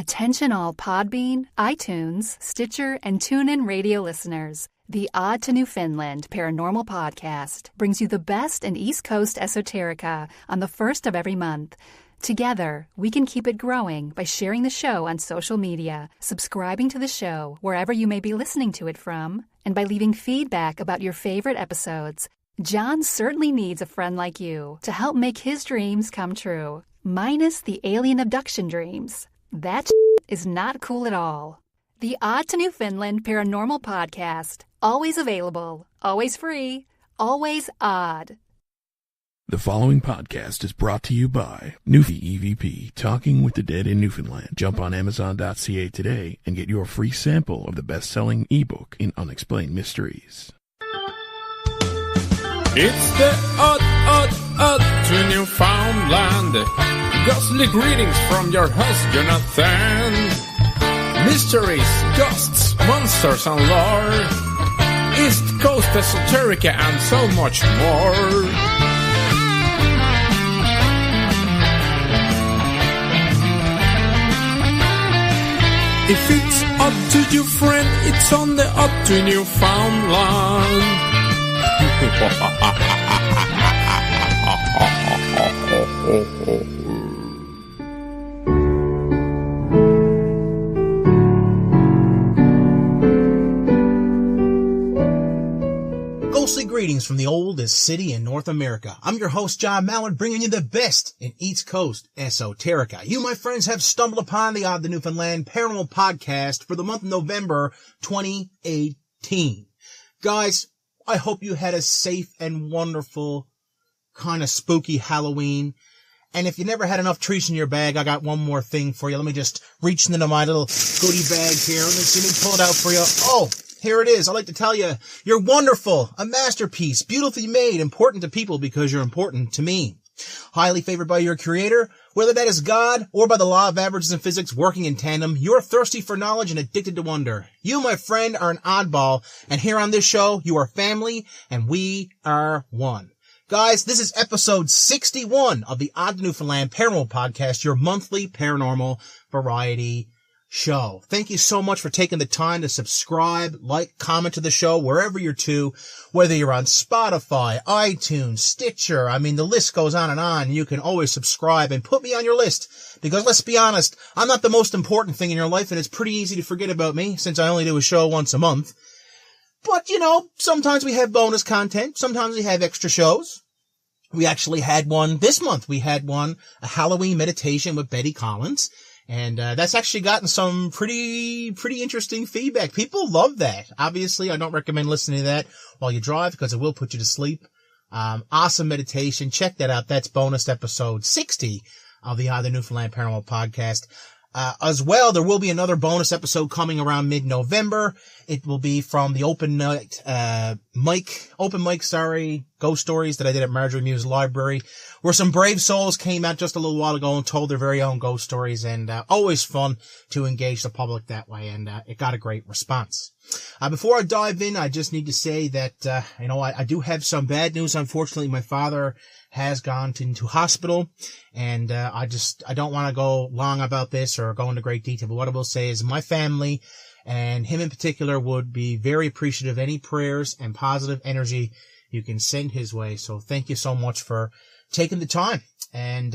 Attention all Podbean, iTunes, Stitcher, and TuneIn radio listeners. The Odd to Newfoundland Paranormal Podcast brings you the best in East Coast esoterica on the first of every month. Together, we can keep it growing by sharing the show on social media, subscribing to the show wherever you may be listening to it from, and by leaving feedback about your favorite episodes. John certainly needs a friend like you to help make his dreams come true, minus the alien abduction dreams. That is not cool at all. The Odd to Newfoundland Paranormal Podcast. Always available, always free, always odd. The following podcast is brought to you by Newfie EVP, Talking with the Dead in Newfoundland. Jump on Amazon.ca today and get your free sample of the best-selling ebook in Unexplained Mysteries. It's the Odd to Newfoundland. Ghostly greetings from your host, Jonathan. Mysteries, ghosts, monsters, and lore. East Coast esoterica and so much more. If it's odd to you, friend, it's on the Odd to Newfoundland. Ghostly greetings from the oldest city in North America. I'm your host, John Mallard, bringing you the best in East Coast esoterica. You, my friends, have stumbled upon the Odd to Newfoundland Paranormal Podcast for the month of November 2018. Guys, I hope you had a safe and wonderful, kind of spooky Halloween. And if you never had enough treats in your bag, I got one more thing for you. Let me just reach into my little goodie bag here. Let me pull it out for you. Oh, here it is. I'd like to tell you, you're wonderful, a masterpiece, beautifully made, important to people because you're important to me. Highly favored by your creator, whether that is God or by the law of averages and physics working in tandem, you're thirsty for knowledge and addicted to wonder. You, my friend, are an oddball, and here on this show, you are family, and we are one. Guys, this is episode 61 of the Odd to Newfoundland Paranormal Podcast, your monthly paranormal variety show. Thank you so much for taking the time to subscribe, like, comment to the show wherever you're to, whether you're on Spotify, iTunes, Stitcher. I mean, the list goes on and on. You can always subscribe and put me on your list because let's be honest, I'm not the most important thing in your life and it's pretty easy to forget about me since I only do a show once a month. But, you know, sometimes we have bonus content. Sometimes we have extra shows. We actually had one this month. We had one, a Halloween meditation with Betty Collins. And that's actually gotten some pretty interesting feedback. People love that. Obviously, I don't recommend listening to that while you drive because it will put you to sleep. Awesome meditation. Check that out. That's bonus episode 60 of the Odd to Newfoundland Paranormal Podcast. As well, there will be another bonus episode coming around mid-November. It will be from the open mic, ghost stories that I did at Marjorie Muse Library, where some brave souls came out just a little while ago and told their very own ghost stories, and always fun to engage the public that way, and it got a great response. Before I dive in, I just need to say that, I do have some bad news. Unfortunately, my father has gone into hospital, and I don't want to go long about this or go into great detail, but what I will say is my family and him in particular would be very appreciative of any prayers and positive energy you can send his way. So thank you so much for taking the time. And,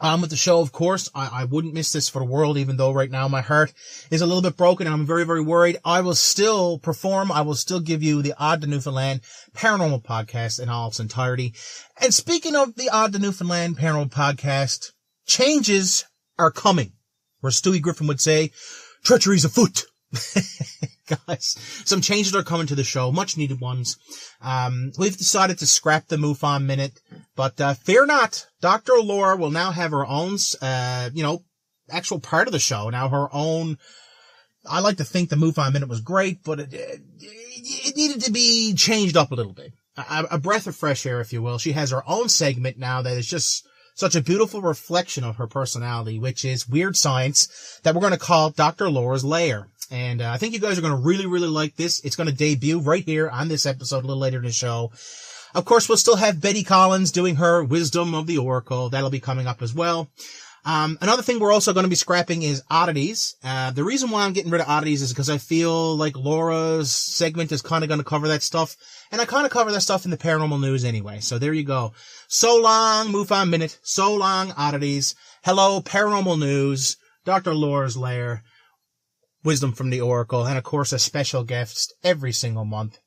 on with the show, of course. I wouldn't miss this for the world, even though right now my heart is a little bit broken and I'm very, very worried. I will still perform. I will still give you the Odd to Newfoundland Paranormal Podcast in all its entirety. And speaking of the Odd to Newfoundland Paranormal Podcast, changes are coming. Where Stewie Griffin would say, treachery's afoot. Guys, some changes are coming to the show, much needed ones. We've decided to scrap the MUFON Minute, but fear not, Dr. Lair will now have her own, actual part of the show. Now her own, I like to think the MUFON Minute was great, but it needed to be changed up a little bit. A breath of fresh air, if you will. She has her own segment now that is just such a beautiful reflection of her personality, which is weird science, that we're going to call Dr. Lair's Lair. And I think you guys are going to really, really like this. It's going to debut right here on this episode a little later in the show. Of course, we'll still have Betty Collins doing her Wisdom of the Oracle. That'll be coming up as well. Another thing we're also going to be scrapping is oddities. The reason why I'm getting rid of oddities is because I feel like Laura's segment is kind of going to cover that stuff. And I kind of cover that stuff in the paranormal news anyway. So there you go. So long, MUFON Minute. So long, oddities. Hello, paranormal news. Dr. Laura's Lair. Wisdom from the Oracle. And of course, a special guest every single month.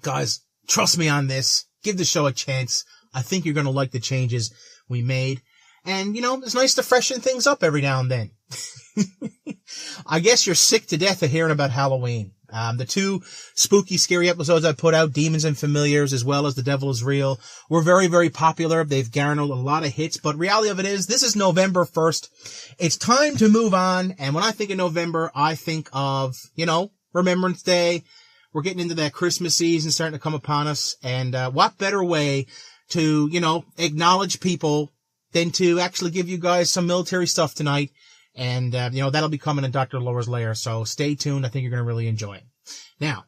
Guys, trust me on this. Give the show a chance. I think you're going to like the changes we made. And, you know, it's nice to freshen things up every now and then. I guess you're sick to death of hearing about Halloween. The 2 spooky, scary episodes I put out, Demons and Familiars, as well as The Devil is Real, were very, very popular. They've garnered a lot of hits, but reality of it is, this is November 1st. It's time to move on. And when I think of November, I think of, you know, Remembrance Day. We're getting into that Christmas season starting to come upon us. And, what better way to, you know, acknowledge people than to actually give you guys some military stuff tonight. And, you know, that'll be coming in Dr. Laura's Lair. So stay tuned. I think you're going to really enjoy it. Now,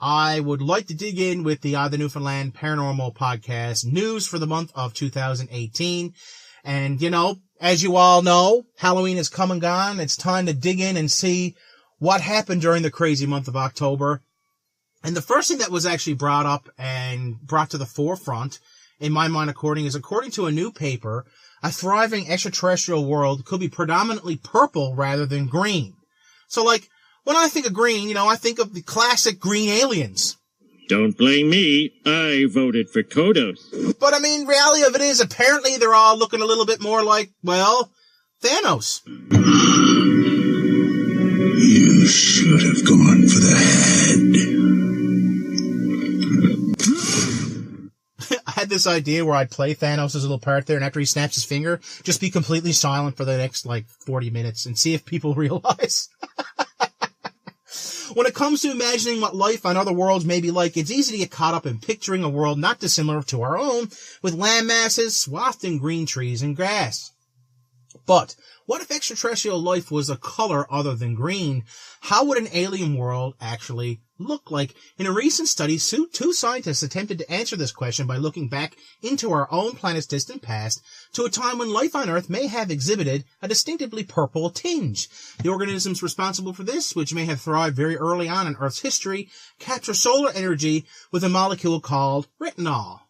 I would like to dig in with the Newfoundland Paranormal Podcast news for the month of 2018. And, you know, as you all know, Halloween is come and gone. It's time to dig in and see what happened during the crazy month of October. And the first thing that was actually brought up and brought to the forefront, in my mind, according to a new paper, a thriving extraterrestrial world could be predominantly purple rather than green. So, like, when I think of green, you know, I think of the classic green aliens. Don't blame me. I voted for Kodos. But, I mean, reality of it is, apparently they're all looking a little bit more like, well, Thanos. You should have gone for the head. I had this idea where I'd play Thanos' little part there, and after he snaps his finger, just be completely silent for the next, 40 minutes and see if people realize. When it comes to imagining what life on other worlds may be like, it's easy to get caught up in picturing a world not dissimilar to our own, with land masses swathed in green trees and grass. But what if extraterrestrial life was a color other than green? How would an alien world actually look like? In a recent study, 2 scientists attempted to answer this question by looking back into our own planet's distant past to a time when life on Earth may have exhibited a distinctively purple tinge. The organisms responsible for this, which may have thrived very early on in Earth's history, capture solar energy with a molecule called retinol.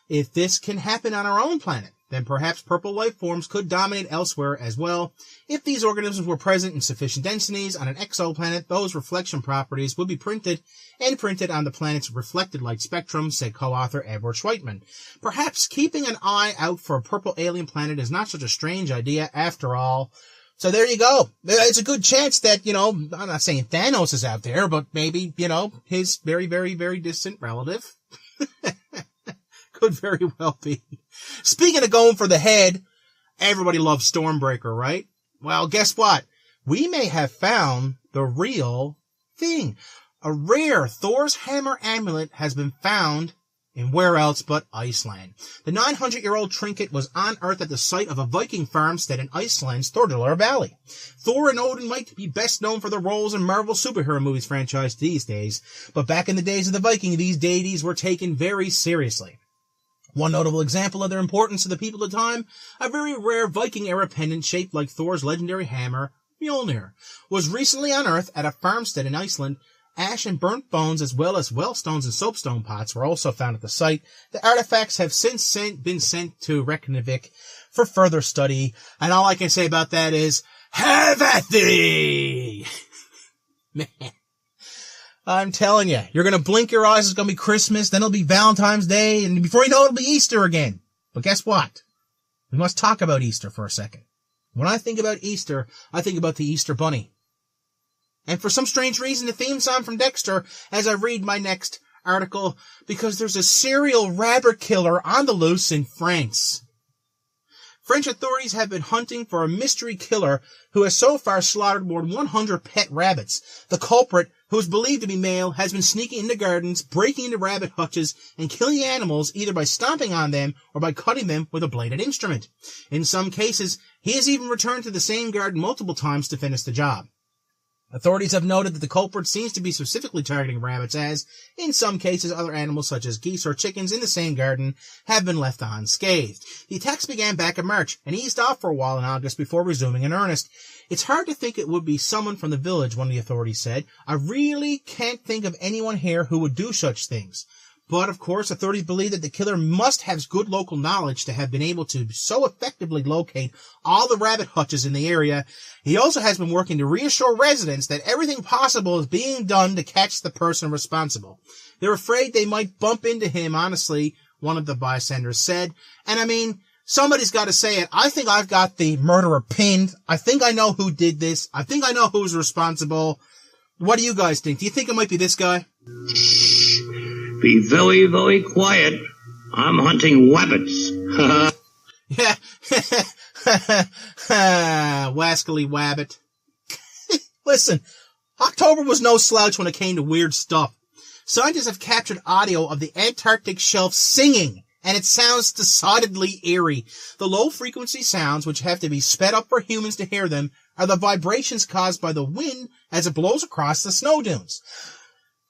If this can happen on our own planet, then perhaps purple life forms could dominate elsewhere as well. If these organisms were present in sufficient densities on an exoplanet, those reflection properties would be printed on the planet's reflected light spectrum, said co-author Edward Schweitman. Perhaps keeping an eye out for a purple alien planet is not such a strange idea after all. So there you go. It's a good chance that, you know, I'm not saying Thanos is out there, but maybe, you know, his very, very, very distant relative. Could very well be. Speaking of going for the head, everybody loves Stormbreaker, right? Well, guess what? We may have found the real thing. A rare Thor's hammer amulet has been found in where else but Iceland. The 900-year-old trinket was unearthed at the site of a Viking farmstead in Iceland's Thordalur Valley. Thor and Odin might be best known for their roles in Marvel superhero movies franchise these days, but back in the days of the Viking, these deities were taken very seriously. One notable example of their importance to the people of the time, a very rare Viking-era pendant shaped like Thor's legendary hammer, Mjolnir, was recently unearthed at a farmstead in Iceland. Ash and burnt bones, as well as wellstones and soapstone pots, were also found at the site. The artifacts have since been sent to Reykjavik for further study, and all I can say about that is, have at thee! Man. I'm telling you, you're going to blink your eyes, it's going to be Christmas, then it'll be Valentine's Day, and before you know it, it'll be Easter again. But guess what? We must talk about Easter for a second. When I think about Easter, I think about the Easter Bunny. And for some strange reason, the theme song from Dexter, as I read my next article, because there's a serial rabbit killer on the loose in France. French authorities have been hunting for a mystery killer who has so far slaughtered more than 100 pet rabbits. The culprit, who is believed to be male, has been sneaking into gardens, breaking into rabbit hutches, and killing animals either by stomping on them or by cutting them with a bladed instrument. In some cases, he has even returned to the same garden multiple times to finish the job. Authorities have noted that the culprit seems to be specifically targeting rabbits as, in some cases, other animals such as geese or chickens in the same garden have been left unscathed. The attacks began back in March and eased off for a while in August before resuming in earnest. It's hard to think it would be someone from the village, one of the authorities said. I really can't think of anyone here who would do such things. But, of course, authorities believe that the killer must have good local knowledge to have been able to so effectively locate all the rabbit hutches in the area. He also has been working to reassure residents that everything possible is being done to catch the person responsible. They're afraid they might bump into him, honestly, one of the bystanders said. And I mean, somebody's got to say it. I think I've got the murderer pinned. I think I know who did this. I think I know who's responsible. What do you guys think? Do you think it might be this guy? Be very, very quiet. I'm hunting wabbits. Yeah. Wascally wabbit. Listen, October was no slouch when it came to weird stuff. Scientists have captured audio of the Antarctic shelf singing, and it sounds decidedly eerie. The low-frequency sounds, which have to be sped up for humans to hear them, are the vibrations caused by the wind as it blows across the snow dunes.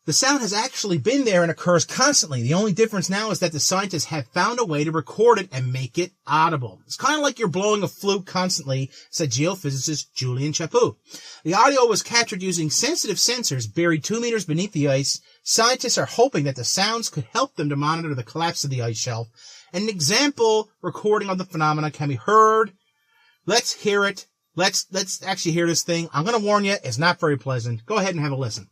The sound has actually been there and occurs constantly. The only difference now is that the scientists have found a way to record it and make it audible. It's kind of like you're blowing a flute constantly, said geophysicist Julian Chaput. The audio was captured using sensitive sensors buried 2 meters beneath the ice. Scientists are hoping that the sounds could help them to monitor the collapse of the ice shelf. An example recording of the phenomena can be heard. Let's hear it. Let's actually hear this thing. I'm going to warn you, it's not very pleasant. Go ahead and have a listen.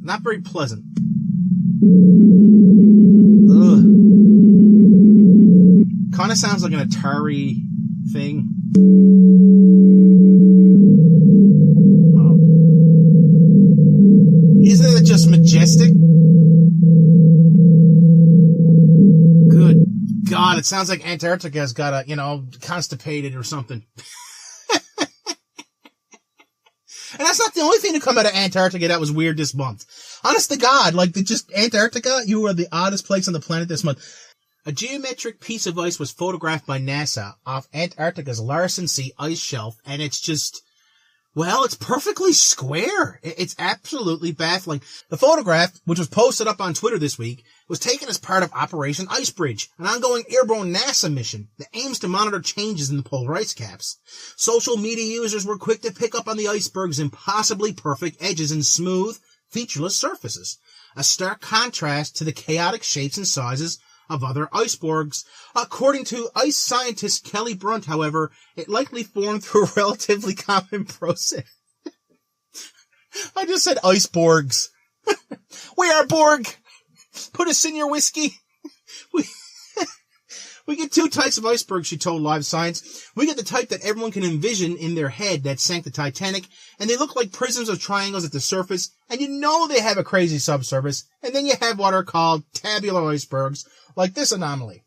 Not very pleasant. Ugh. Kind of sounds like an Atari thing. Oh. Isn't it just majestic? Good God, it sounds like Antarctica's got constipated or something. And that's not the only thing to come out of Antarctica that was weird this month. Honest to God, Antarctica, you are the oddest place on the planet this month. A geometric piece of ice was photographed by NASA off Antarctica's Larsen C ice shelf, and it's just, it's perfectly square. It's absolutely baffling. The photograph, which was posted up on Twitter this week, was taken as part of Operation Icebridge, an ongoing airborne NASA mission that aims to monitor changes in the polar ice caps. Social media users were quick to pick up on the iceberg's impossibly perfect edges and smooth, featureless surfaces, a stark contrast to the chaotic shapes and sizes of other icebergs. According to ice scientist Kelly Brunt, however, it likely formed through a relatively common process. I just said icebergs. We are Borg. Put us in your whiskey. We get 2 types of icebergs, she told Live Science. We get the type that everyone can envision in their head that sank the Titanic, and they look like prisms of triangles at the surface, and they have a crazy subsurface. And then you have what are called tabular icebergs, like this anomaly.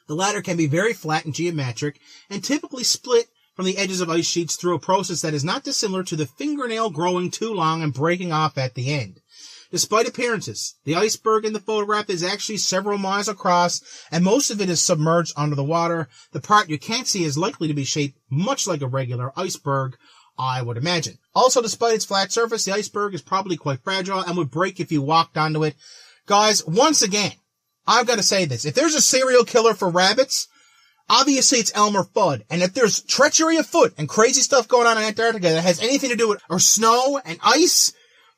The latter can be very flat and geometric, and typically split from the edges of ice sheets through a process that is not dissimilar to the fingernail growing too long and breaking off at the end. Despite appearances, the iceberg in the photograph is actually several miles across, and most of it is submerged under the water. The part you can't see is likely to be shaped much like a regular iceberg, I would imagine. Also, despite its flat surface, the iceberg is probably quite fragile and would break if you walked onto it. Guys, once again, I've got to say this. If there's a serial killer for rabbits, obviously it's Elmer Fudd. And if there's treachery afoot and crazy stuff going on in Antarctica that has anything to do with or snow and ice,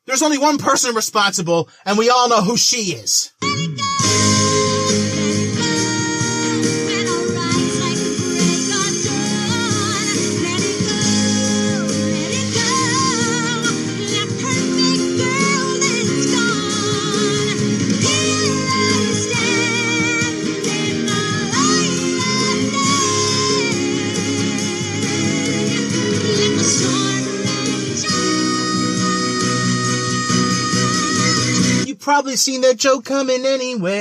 there's only one person responsible, and we all know who she is. Probably seen that joke coming anyway.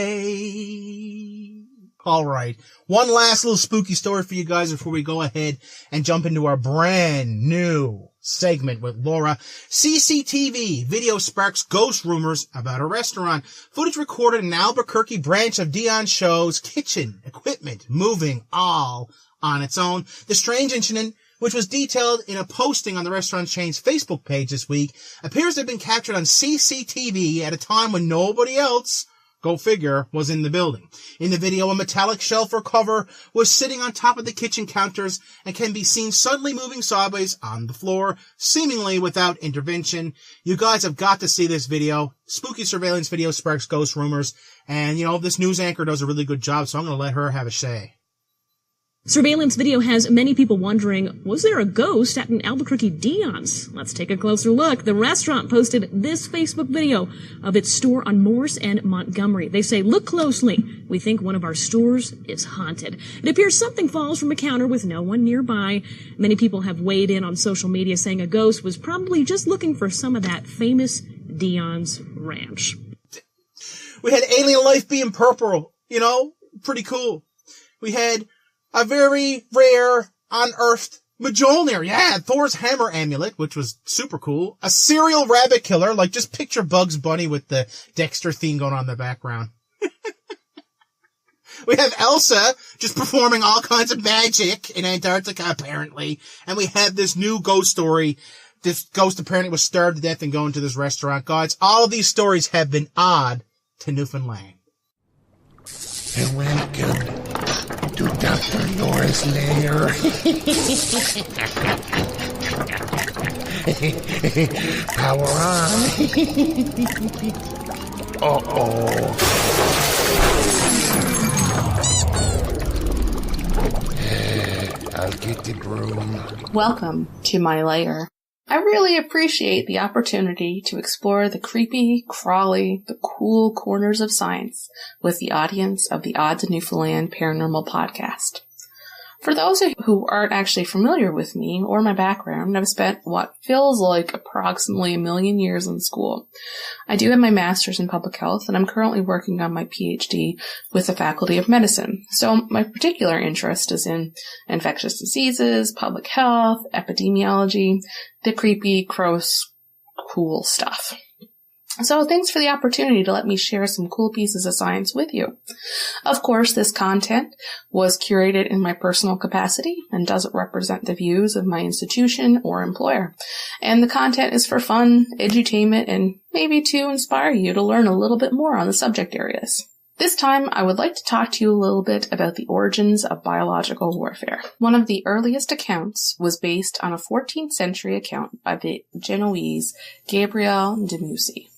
Alright, one last little spooky story for you guys before we go ahead and jump into our brand new segment with Laura. CCTV video sparks ghost rumors about a restaurant. Footage recorded in an Albuquerque branch of Dion's show's kitchen equipment moving all on its own. The strange incident, which was detailed in a posting on the restaurant chain's Facebook page this week, appears to have been captured on CCTV at a time when nobody else, go figure, was in the building. In the video, a metallic shelf or cover was sitting on top of the kitchen counters and can be seen suddenly moving sideways on the floor, seemingly without intervention. You guys have got to see this video. Spooky surveillance video sparks ghost rumors. And, this news anchor does a really good job, so I'm going to let her have a say. Surveillance video has many people wondering, was there a ghost at an Albuquerque Dion's? Let's take a closer look. The restaurant posted this Facebook video of its store on Morse and Montgomery. They say, look closely. We think one of our stores is haunted. It appears something falls from a counter with no one nearby. Many people have weighed in on social media saying a ghost was probably just looking for some of that famous Dion's ranch. We had alien life being purple, pretty cool. We had a very rare, unearthed Mjolnir. Yeah, Thor's hammer amulet, which was super cool. A serial rabbit killer, just picture Bugs Bunny with the Dexter theme going on in the background. We have Elsa just performing all kinds of magic in Antarctica, apparently. And we have this new ghost story. This ghost apparently was starved to death and going to this restaurant. Guys, all of these stories have been odd to Newfoundland. And welcome to Dr. Thor's lair. Power on. Uh-oh. I'll get the broom. Welcome to my lair. I really appreciate the opportunity to explore the creepy, crawly, the cool corners of science with the audience of the Odd to Newfoundland Paranormal podcast. For those who aren't actually familiar with me or my background, I've spent what feels like approximately 1 million years in school. I do have my master's in public health, and I'm currently working on my PhD with the Faculty of Medicine. So my particular interest is in infectious diseases, public health, epidemiology, the creepy, gross, cool stuff. So thanks for the opportunity to let me share some cool pieces of science with you. Of course, this content was curated in my personal capacity and doesn't represent the views of my institution or employer. And the content is for fun, edutainment, and maybe to inspire you to learn a little bit more on the subject areas. This time, I would like to talk to you a little bit about the origins of biological warfare. One of the earliest accounts was based on a 14th century account by the Genoese Gabriel de Mussi,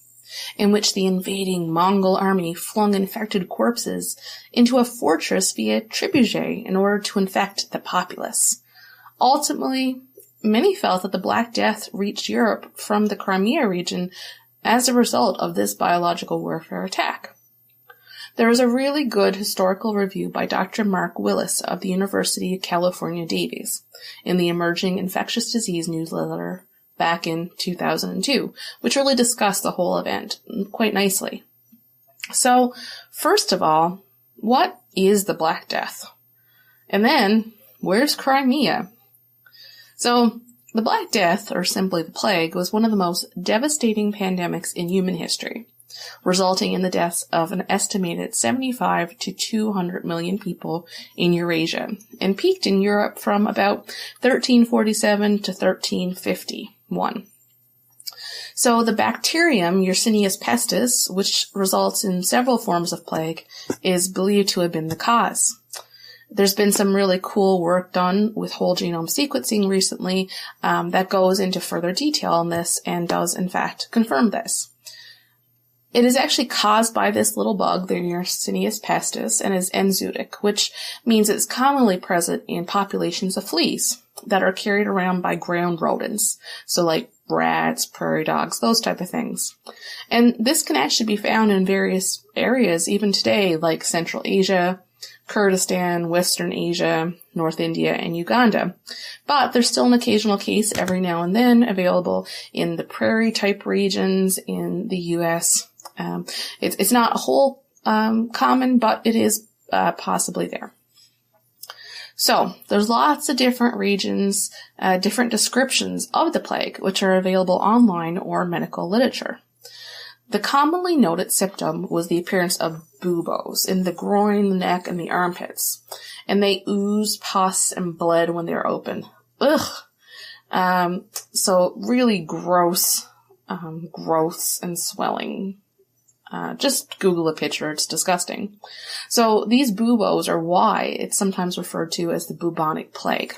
in which the invading Mongol army flung infected corpses into a fortress via trebuchet in order to infect the populace. Ultimately, many felt that the Black Death reached Europe from the Crimea region as a result of this biological warfare attack. There is a really good historical review by Dr. Mark Willis of the University of California, Davies in the Emerging Infectious Disease newsletter back in 2002, which really discussed the whole event quite nicely. So, first of all, what is the Black Death? And then, where's Crimea? So, the Black Death, or simply the plague, was one of the most devastating pandemics in human history, resulting in the deaths of an estimated 75 to 200 million people in Eurasia, and peaked in Europe from about 1347 to 1351. So the bacterium Yersinia pestis, which results in several forms of plague, is believed to have been the cause. There's been some really cool work done with whole genome sequencing recently that goes into further detail on this and does, in fact, confirm this. It is actually caused by this little bug, the Yersinia pestis, and is enzootic, which means it's commonly present in populations of fleas that are carried around by ground rodents, so like rats, prairie dogs, those type of things. And this can actually be found in various areas even today, like Central Asia, Kurdistan, Western Asia, North India, and Uganda. But there's still an occasional case every now and then available in the prairie-type regions in the U.S. It's not a whole common, but it is possibly there. So, there's lots of different regions, different descriptions of the plague, which are available online or medical literature. The commonly noted symptom was the appearance of buboes in the groin, the neck, and the armpits. And they ooze, pus, and bled when they're open. Ugh! So really gross, growths and swelling. Just Google a picture, it's disgusting. So these buboes are why it's sometimes referred to as the bubonic plague.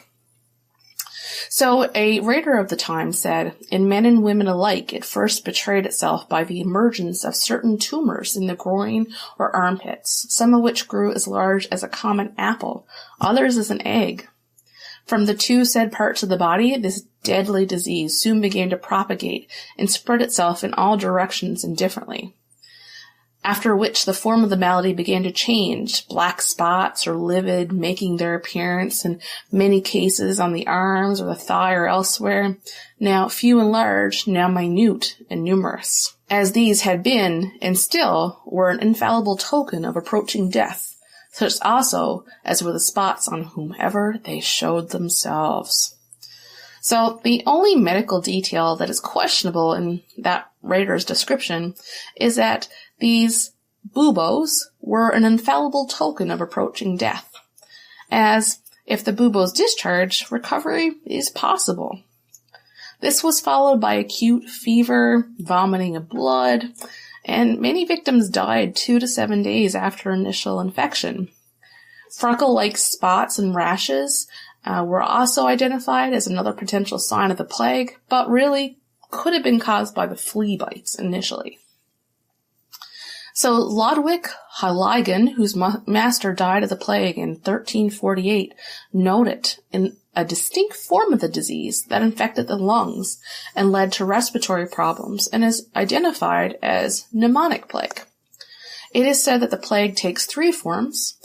So a writer of the time said, in men and women alike, it first betrayed itself by the emergence of certain tumors in the groin or armpits, some of which grew as large as a common apple, others as an egg. From the two said parts of the body, this deadly disease soon began to propagate and spread itself in all directions indifferently. After which the form of the malady began to change, black spots or livid making their appearance in many cases on the arms or the thigh or elsewhere, now few and large, now minute and numerous. As these had been, and still, were an infallible token of approaching death, such also as were the spots on whomever they showed themselves. So the only medical detail that is questionable in that writer's description is that these buboes were an infallible token of approaching death, as if the buboes discharge, recovery is possible. This was followed by acute fever, vomiting of blood, and many victims died 2 to 7 days after initial infection. Freckle-like spots and rashes were also identified as another potential sign of the plague, but really could have been caused by the flea bites initially. So Lodwig Huyligen, whose master died of the plague in 1348, noted in a distinct form of the disease that infected the lungs and led to respiratory problems and is identified as pneumonic plague. It is said that the plague takes 3 forms.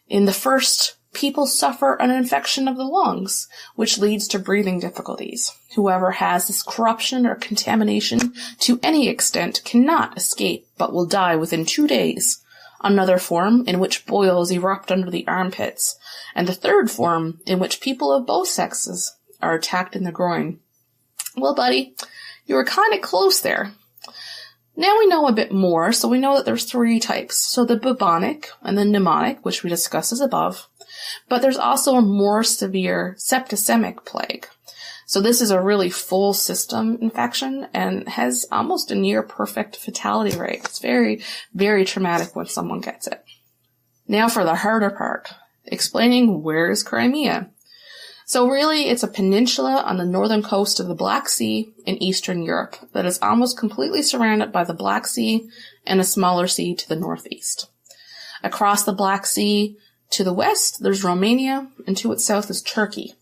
In the first, people suffer an infection of the lungs, which leads to breathing difficulties. Whoever has this corruption or contamination to any extent cannot escape, but will die within 2 days. Another form, in which boils erupt under the armpits. And the third form, in which people of both sexes are attacked in the groin. Well, buddy, you were kind of close there. Now we know a bit more, so we know that there's 3 types. So the bubonic and the pneumonic, which we discussed as above. But there's also a more severe septicemic plague. So this is a really full system infection and has almost a near perfect fatality rate. It's very, very traumatic when someone gets it. Now for the harder part, explaining where is Crimea. So really it's a peninsula on the northern coast of the Black Sea in Eastern Europe that is almost completely surrounded by the Black Sea and a smaller sea to the northeast. Across the Black Sea, to the west, there's Romania, and to its south is Turkey.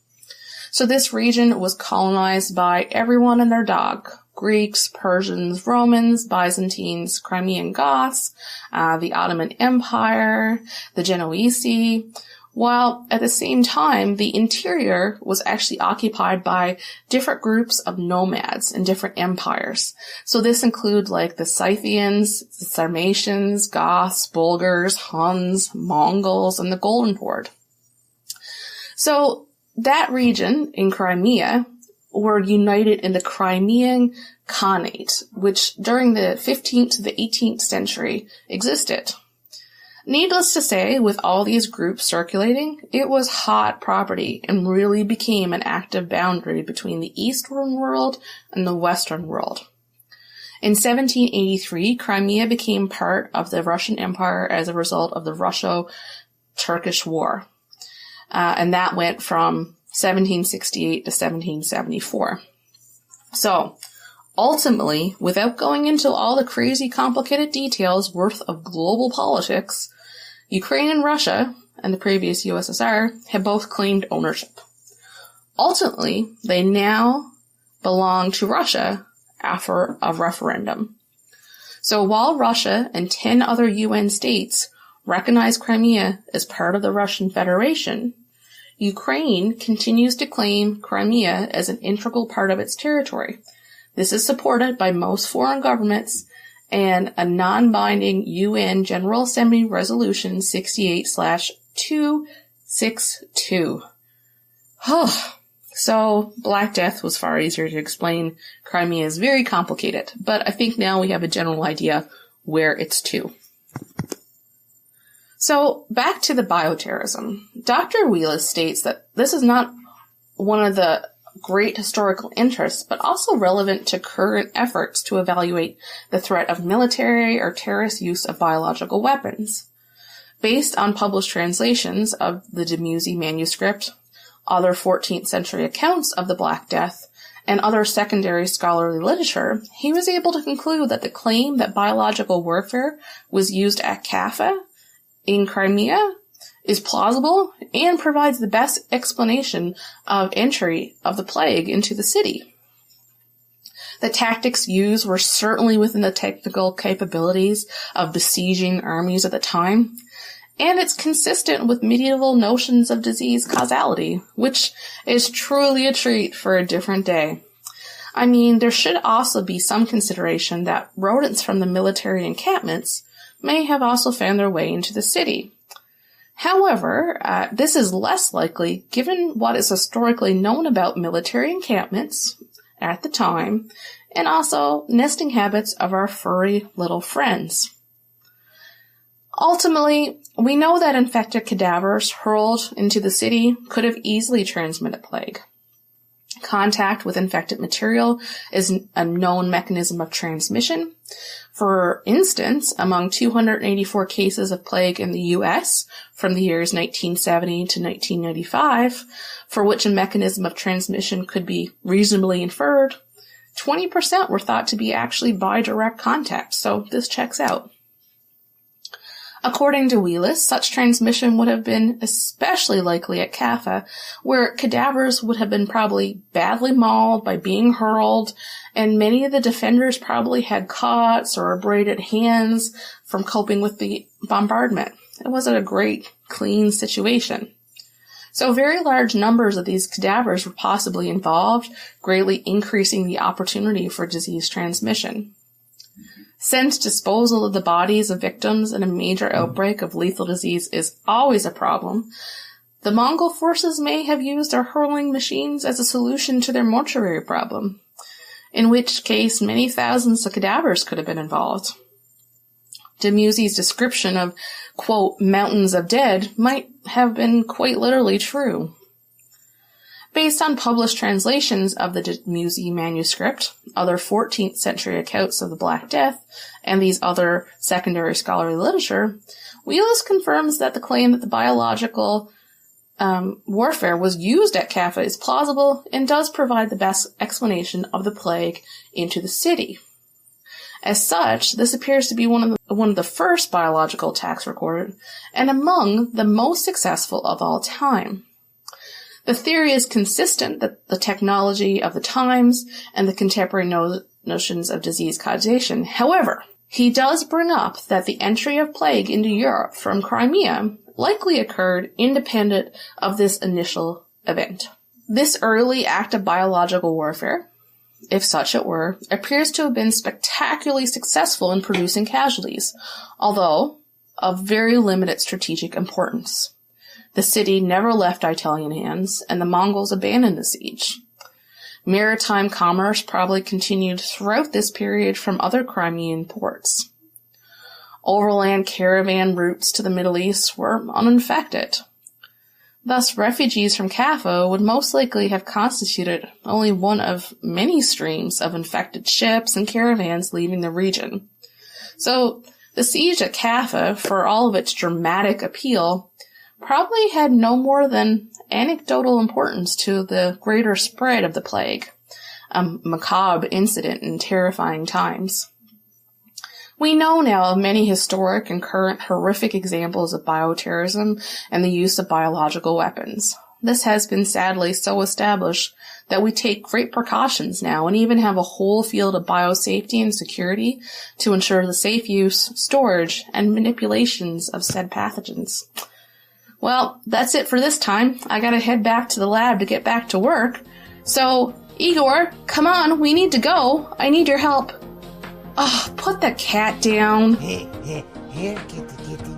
So this region was colonized by everyone and their dog. Greeks, Persians, Romans, Byzantines, Crimean Goths, the Ottoman Empire, the Genoese, while at the same time, the interior was actually occupied by different groups of nomads in different empires. So this includes like the Scythians, the Sarmatians, Goths, Bulgars, Huns, Mongols, and the Golden Horde. So that region in Crimea were united in the Crimean Khanate, which during the 15th to the 18th century existed. Needless to say, with all these groups circulating, it was hot property and really became an active boundary between the Eastern world and the Western world. In 1783, Crimea became part of the Russian Empire as a result of the Russo-Turkish War. And that went from 1768 to 1774. So, ultimately, without going into all the crazy complicated details worth of global politics, Ukraine and Russia, and the previous USSR, have both claimed ownership. Ultimately, they now belong to Russia after a referendum. So while Russia and 10 other UN states recognize Crimea as part of the Russian Federation, Ukraine continues to claim Crimea as an integral part of its territory. This is supported by most foreign governments and a non-binding UN General Assembly Resolution 68/2 6-2. So, Black Death was far easier to explain. Crimea is very complicated, but I think now we have a general idea where it's to. So, back to the bioterrorism. Dr. Wheelis states that this is not one of the great historical interests, but also relevant to current efforts to evaluate the threat of military or terrorist use of biological weapons. Based on published translations of the de Musy manuscript, other 14th century accounts of the Black Death, and other secondary scholarly literature, he was able to conclude that the claim that biological warfare was used at Kaffa in Crimea is plausible and provides the best explanation of entry of the plague into the city. The tactics used were certainly within the technical capabilities of besieging armies at the time, and it's consistent with medieval notions of disease causality, which is truly a treat for a different day. I mean, there should also be some consideration that rodents from the military encampments may have also found their way into the city. However, this is less likely given what is historically known about military encampments at the time, and also nesting habits of our furry little friends. Ultimately, we know that infected cadavers hurled into the city could have easily transmitted plague. Contact with infected material is a known mechanism of transmission. For instance, among 284 cases of plague in the U.S. from the years 1970 to 1995, for which a mechanism of transmission could be reasonably inferred, 20% were thought to be actually by direct contact, so this checks out. According to Wheelis, such transmission would have been especially likely at Kaffa, where cadavers would have been probably badly mauled by being hurled, and many of the defenders probably had cuts or abraded hands from coping with the bombardment. It wasn't a great, clean situation. So very large numbers of these cadavers were possibly involved, greatly increasing the opportunity for disease transmission. Since disposal of the bodies of victims in a major outbreak of lethal disease is always a problem, the Mongol forces may have used their hurling machines as a solution to their mortuary problem, in which case many thousands of cadavers could have been involved. De Musy's description of, quote, mountains of dead might have been quite literally true. Based on published translations of the de Musy manuscript, other 14th century accounts of the Black Death, and these other secondary scholarly literature, Wheelis confirms that the claim that the biological warfare was used at Kaffa is plausible and does provide the best explanation of the plague into the city. As such, this appears to be one of the first biological attacks recorded, and among the most successful of all time. The theory is consistent that the technology of the times and the contemporary notions of disease causation. However, he does bring up that the entry of plague into Europe from Crimea likely occurred independent of this initial event. This early act of biological warfare, if such it were, appears to have been spectacularly successful in producing casualties, although of very limited strategic importance. The city never left Italian hands, and the Mongols abandoned the siege. Maritime commerce probably continued throughout this period from other Crimean ports. Overland caravan routes to the Middle East were uninfected. Thus, refugees from Kaffa would most likely have constituted only one of many streams of infected ships and caravans leaving the region. So, the siege at Kaffa, for all of its dramatic appeal, probably had no more than anecdotal importance to the greater spread of the plague, a macabre incident in terrifying times. We know now of many historic and current horrific examples of bioterrorism and the use of biological weapons. This has been sadly so established that we take great precautions now and even have a whole field of biosafety and security to ensure the safe use, storage, and manipulations of said pathogens. Well, that's it for this time. I gotta head back to the lab to get back to work. So, Igor, come on, we need to go. I need your help. Oh, put the cat down. Here, kitty.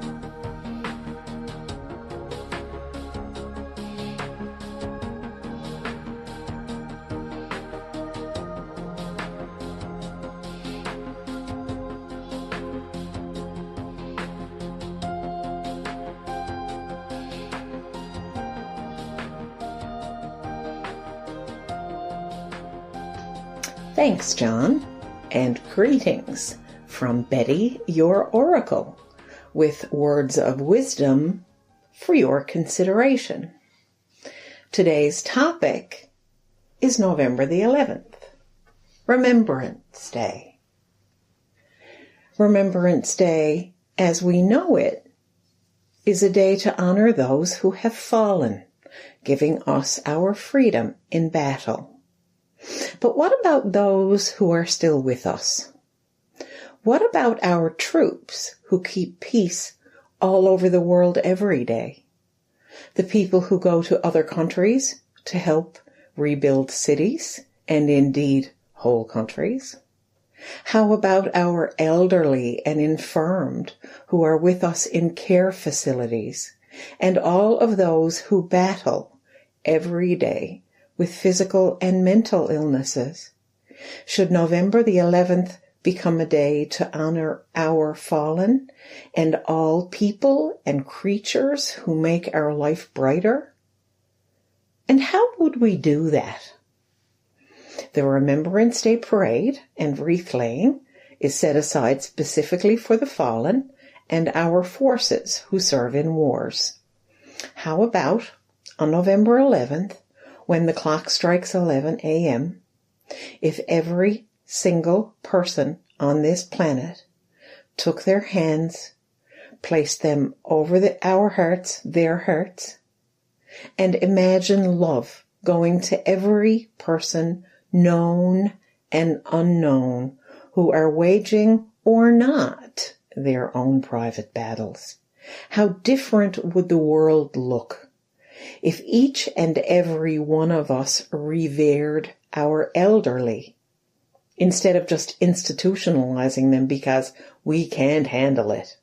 Thanks, John, and greetings from Betty, your oracle, with words of wisdom for your consideration. Today's topic is November the 11th, Remembrance Day. Remembrance Day, as we know it, is a day to honor those who have fallen, giving us our freedom in battle. But what about those who are still with us? What about our troops who keep peace all over the world every day? The people who go to other countries to help rebuild cities and indeed whole countries? How about our elderly and infirmed who are with us in care facilities and all of those who battle every day with physical and mental illnesses? Should November the 11th become a day to honor our fallen and all people and creatures who make our life brighter? And how would we do that? The Remembrance Day parade and wreath laying is set aside specifically for the fallen and our forces who serve in wars. How about on November 11th, when the clock strikes 11 a.m., if every single person on this planet took their hands, placed them over our hearts, their hearts, and imagine love going to every person, known and unknown, who are waging or not their own private battles. How different would the world look if each and every one of us revered our elderly, instead of just institutionalizing them because we can't handle it?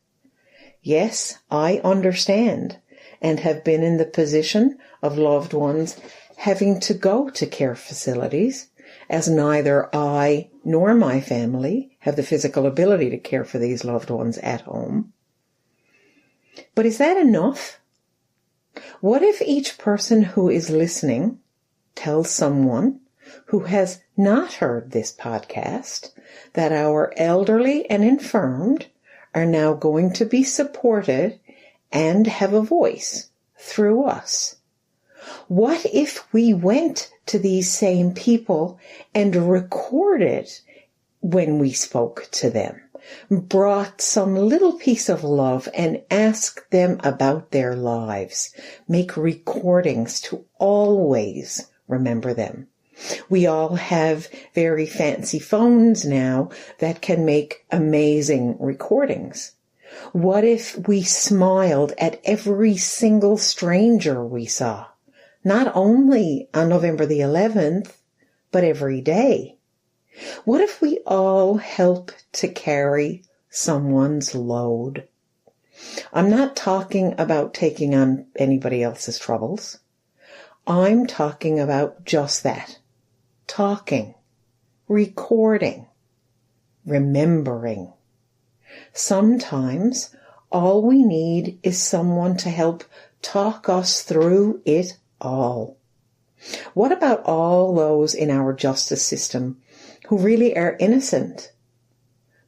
Yes, I understand and have been in the position of loved ones having to go to care facilities, as neither I nor my family have the physical ability to care for these loved ones at home. But is that enough? What if each person who is listening tells someone who has not heard this podcast that our elderly and infirmed are now going to be supported and have a voice through us? What if we went to these same people and recorded when we spoke to them, brought some little piece of love and asked them about their lives, make recordings to always remember them? We all have very fancy phones now that can make amazing recordings. What if we smiled at every single stranger we saw, not only on November the 11th, but every day? What if we all help to carry someone's load? I'm not talking about taking on anybody else's troubles. I'm talking about just that. Talking, recording, remembering. Sometimes all we need is someone to help talk us through it all. What about all those in our justice system who really are innocent,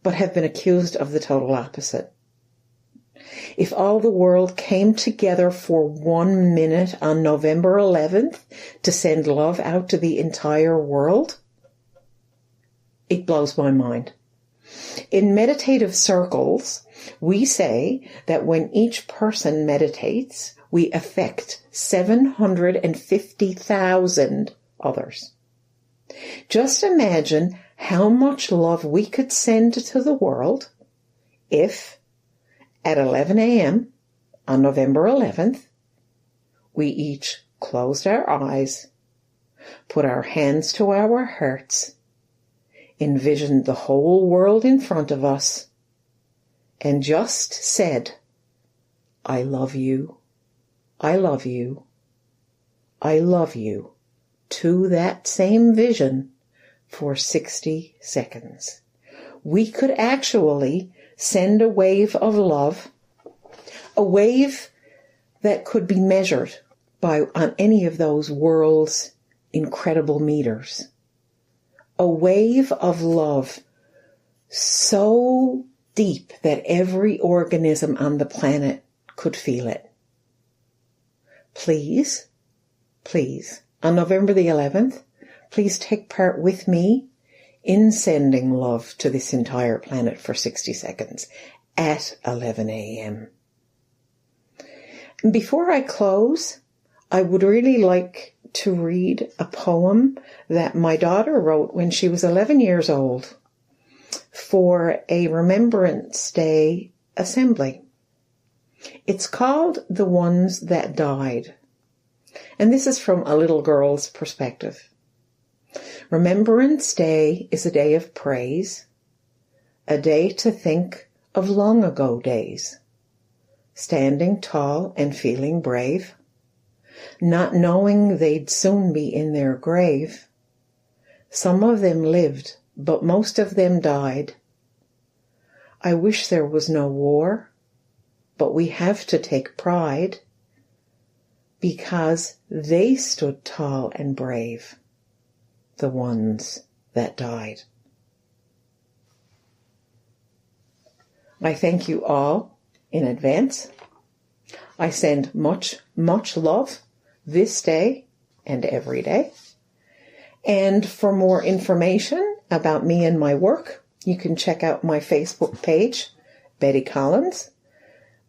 but have been accused of the total opposite? If all the world came together for 1 minute on November 11th to send love out to the entire world, it blows my mind. In meditative circles, we say that when each person meditates, we affect 750,000 others. Just imagine how much love we could send to the world if, at 11 a.m. on November 11th, we each closed our eyes, put our hands to our hearts, envisioned the whole world in front of us, and just said, I love you, I love you, I love you, to that same vision for 60 seconds. We could actually send a wave of love, a wave that could be measured on any of those world's incredible meters. a wave of love so deep that every organism on the planet could feel it. Please, on November the 11th, please take part with me in sending love to this entire planet for 60 seconds at 11 a.m. Before I close, I would really like to read a poem that my daughter wrote when she was 11 years old for a Remembrance Day assembly. It's called The Ones That Died, and this is from a little girl's perspective. Remembrance Day is a day of praise, a day to think of long ago days, standing tall and feeling brave, not knowing they'd soon be in their grave. Some of them lived, but most of them died. I wish there was no war, but we have to take pride because they stood tall and brave, the ones that died. I thank you all in advance. I send much, much love this day and every day. And for more information about me and my work, you can check out my Facebook page, Betty Collins,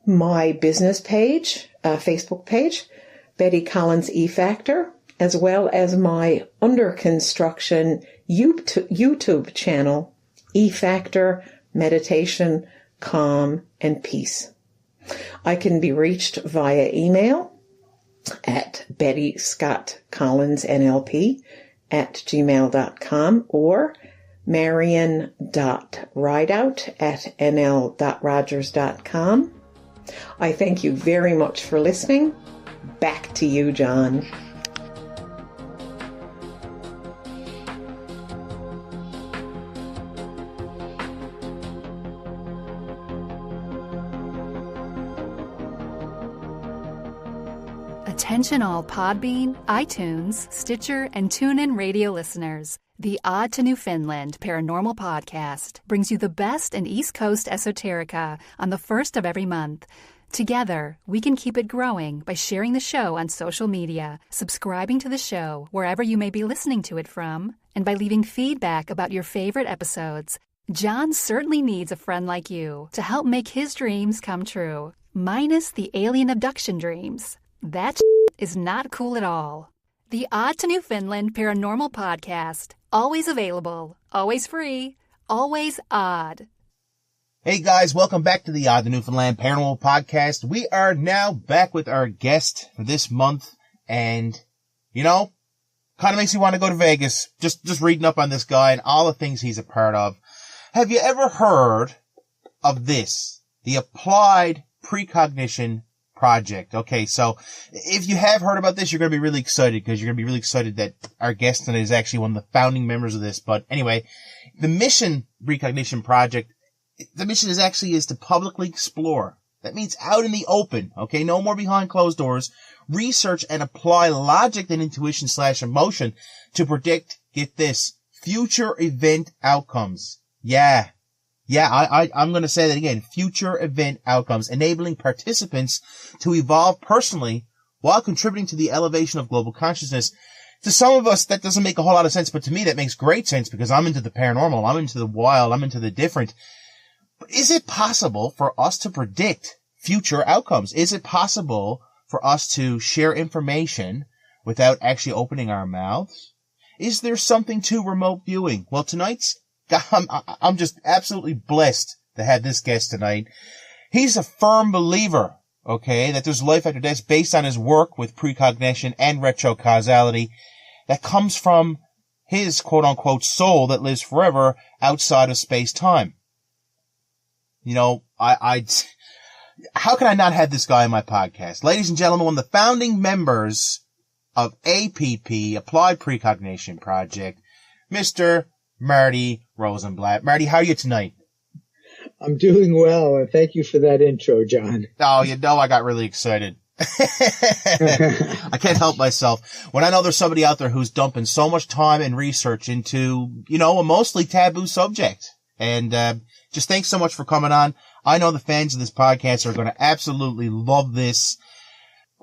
my business page, Facebook page, Betty Collins E-Factor, as well as my under construction YouTube channel, E-Factor Meditation, Calm, and Peace. I can be reached via email at bettyscottcollinsnlp@gmail.com or marian.rideout@nl.rogers.com. I thank you very much for listening. Back to you, John. Attention all Podbean, iTunes, Stitcher, and TuneIn radio listeners. The Odd to Newfoundland Paranormal Podcast brings you the best in East Coast esoterica on the first of every month. Together, we can keep it growing by sharing the show on social media, subscribing to the show wherever you may be listening to it from, and by leaving feedback about your favorite episodes. John certainly needs a friend like you to help make his dreams come true, minus the alien abduction dreams. That is not cool at all. The Odd to Newfoundland Paranormal Podcast. Always available, always free, always odd. Hey guys, welcome back to the Odd to Newfoundland Paranormal Podcast. We are now back with our guest for this month, and, you know, kind of makes you want to go to Vegas, just reading up on this guy and all the things he's a part of. Have you ever heard of this? The Applied Precognition Project. Okay, so if you have heard about this, you're going to be really excited, because you're going to be really excited that our guest tonight is actually one of the founding members of this. But anyway, the mission Precognition Project, the mission is to publicly explore. That means out in the open, okay? No more behind closed doors. Research and apply logic and intuition / emotion to predict, get this, future event outcomes. I'm going to say that again. Future event outcomes, enabling participants to evolve personally while contributing to the elevation of global consciousness. To some of us, that doesn't make a whole lot of sense, but to me, that makes great sense, because I'm into the paranormal, I'm into the wild, I'm into the different. But is it possible for us to predict future outcomes? Is it possible for us to share information without actually opening our mouths? Is there something to remote viewing? Well, I'm just absolutely blessed to have this guest tonight. He's a firm believer, okay, that there's life after death based on his work with precognition and retrocausality that comes from his quote-unquote soul that lives forever outside of space-time. You know, how can I not have this guy on my podcast? Ladies and gentlemen, one of the founding members of APP, Applied Precognition Project, Mr. Marty Rosenblatt. Marty, how are you tonight? I'm doing well, and thank you for that intro, John. Oh, you know, I got really excited. I can't help myself. When I know there's somebody out there who's dumping so much time and research into, a mostly taboo subject. And just thanks so much for coming on. I know the fans of this podcast are going to absolutely love this.